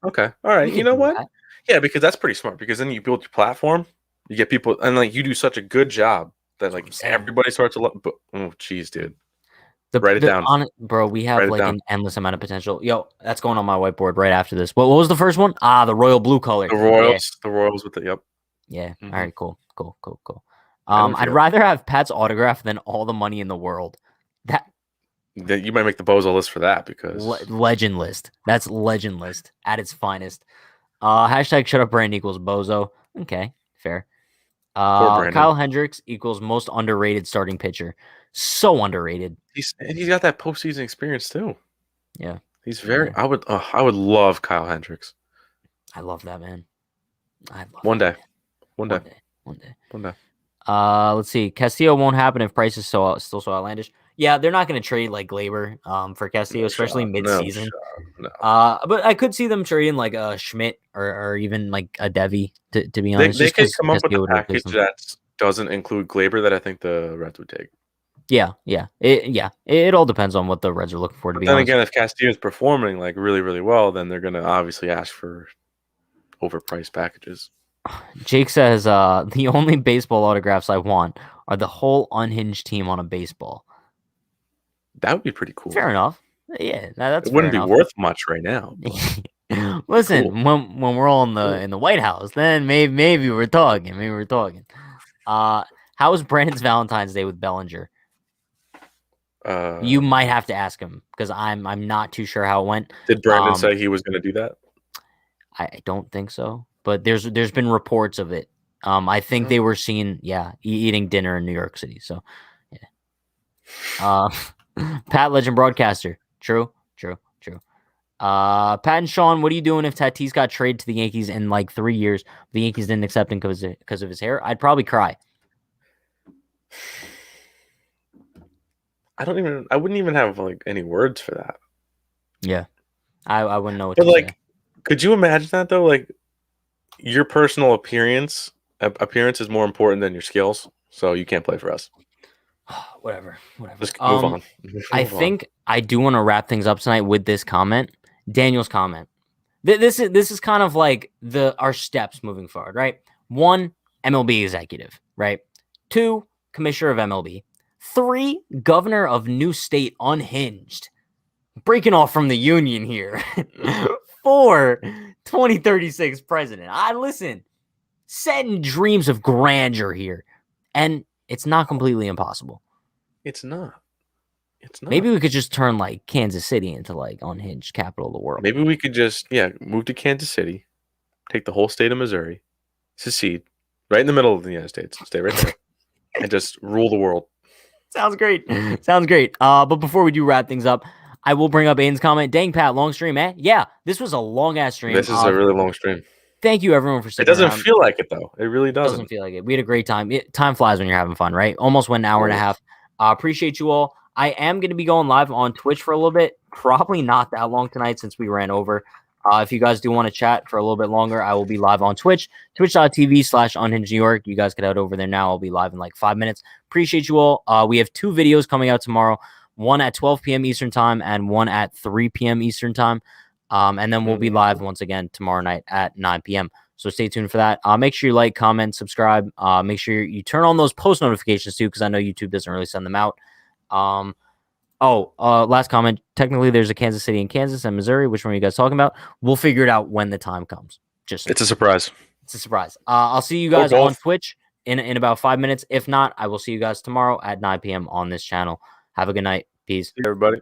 Okay. All right. You know what? That. Yeah, because that's pretty smart. Because then you build your platform, you get people, and like you do such a good job that like everybody starts to look. Oh, geez, dude. Write it down, bro. We have like an endless amount of potential. Yo, that's going on my whiteboard right after this. What was the first one? The royal blue color. The Royals. Yeah. The Royals with the yep. Yeah. Mm-hmm. All right. Cool. I'd rather have Pat's autograph than all the money in the world. That you might make the bozo list for that because legend list. That's legend list at its finest. Hashtag shut up Brandon equals bozo. Okay, fair. Kyle Hendricks equals most underrated starting pitcher. So underrated. He's got that postseason experience too. Yeah, he's very. Yeah. I would love Kyle Hendricks. I love that man. One day. Let's see. Castillo won't happen if price is still so outlandish. Yeah, they're not going to trade like Gleyber for Castillo, especially mid-season. No. But I could see them trading like a Schmidt or even like a Devi. To be honest, they could come up with a package that doesn't include Gleyber that I think the Reds would take. Yeah. It all depends on what the Reds are looking for. To be honest. Then again, if Castillo is performing like really, really well, then they're going to obviously ask for overpriced packages. Jake says the only baseball autographs I want are the whole Unhinged team on a baseball. That would be pretty cool. Fair enough. Yeah, that's it wouldn't be worth much right now. Listen, cool. when we're all in the White House, then maybe we're talking. How was Brandon's Valentine's Day with Bellinger? You might have to ask him because I'm not too sure how it went. Did Brandon say he was going to do that? I don't think so, but there's been reports of it. I think they were seen, eating dinner in New York City. So, yeah. Pat, legend broadcaster. True. Pat and Sean, what are you doing if Tatis got traded to the Yankees in like 3 years? The Yankees didn't accept him because of his hair. I'd probably cry. I wouldn't even have like any words for that. Yeah, I wouldn't know what to say. Could you imagine that though? Like your personal appearance is more important than your skills, so you can't play for us. Whatever. Just move on. I think I do want to wrap things up tonight with this comment, Daniel's comment. This is kind of like our steps moving forward, right? 1, MLB executive, right? 2, commissioner of MLB. 3, governor of new state, Unhinged. Breaking off from the union here. 4, 2036 president. Listen, setting dreams of grandeur here. And it's not completely impossible. It's not. Maybe we could just turn like Kansas City into like Unhinged capital of the world. Maybe we could just move to Kansas City, take the whole state of Missouri, secede right in the middle of the United States. Stay right there and just rule the world. Sounds great. Sounds great. But before we do wrap things up, I will bring up Aiden's comment. Dang, Pat, long stream, eh? Yeah, this was a long-ass stream. This is a really long stream. Thank you, everyone, for sticking around. It doesn't feel like it, though. It really doesn't. It doesn't feel like it. We had a great time. Time flies when you're having fun, right? Almost went an hour and a half. Appreciate you all. I am going to be going live on Twitch for a little bit. Probably not that long tonight since we ran over. If you guys do want to chat for a little bit longer, I will be live on Twitch, twitch.tv/Unhinged New York. You guys can head over there now. I'll be live in like 5 minutes. Appreciate you all. We have 2 videos coming out tomorrow, one at 12 p.m. Eastern time and one at 3 p.m. Eastern time. And then we'll be live once again tomorrow night at 9 p.m. So stay tuned for that. Make sure you like, comment, subscribe. Make sure you turn on those post notifications too, because I know YouTube doesn't really send them out. Last comment. Technically, there's a Kansas City in Kansas and Missouri. Which one are you guys talking about? We'll figure it out when the time comes. It's a surprise. It's a surprise. I'll see you guys on Twitch in about 5 minutes. If not, I will see you guys tomorrow at 9 p.m. on this channel. Have a good night. Peace. See you, everybody.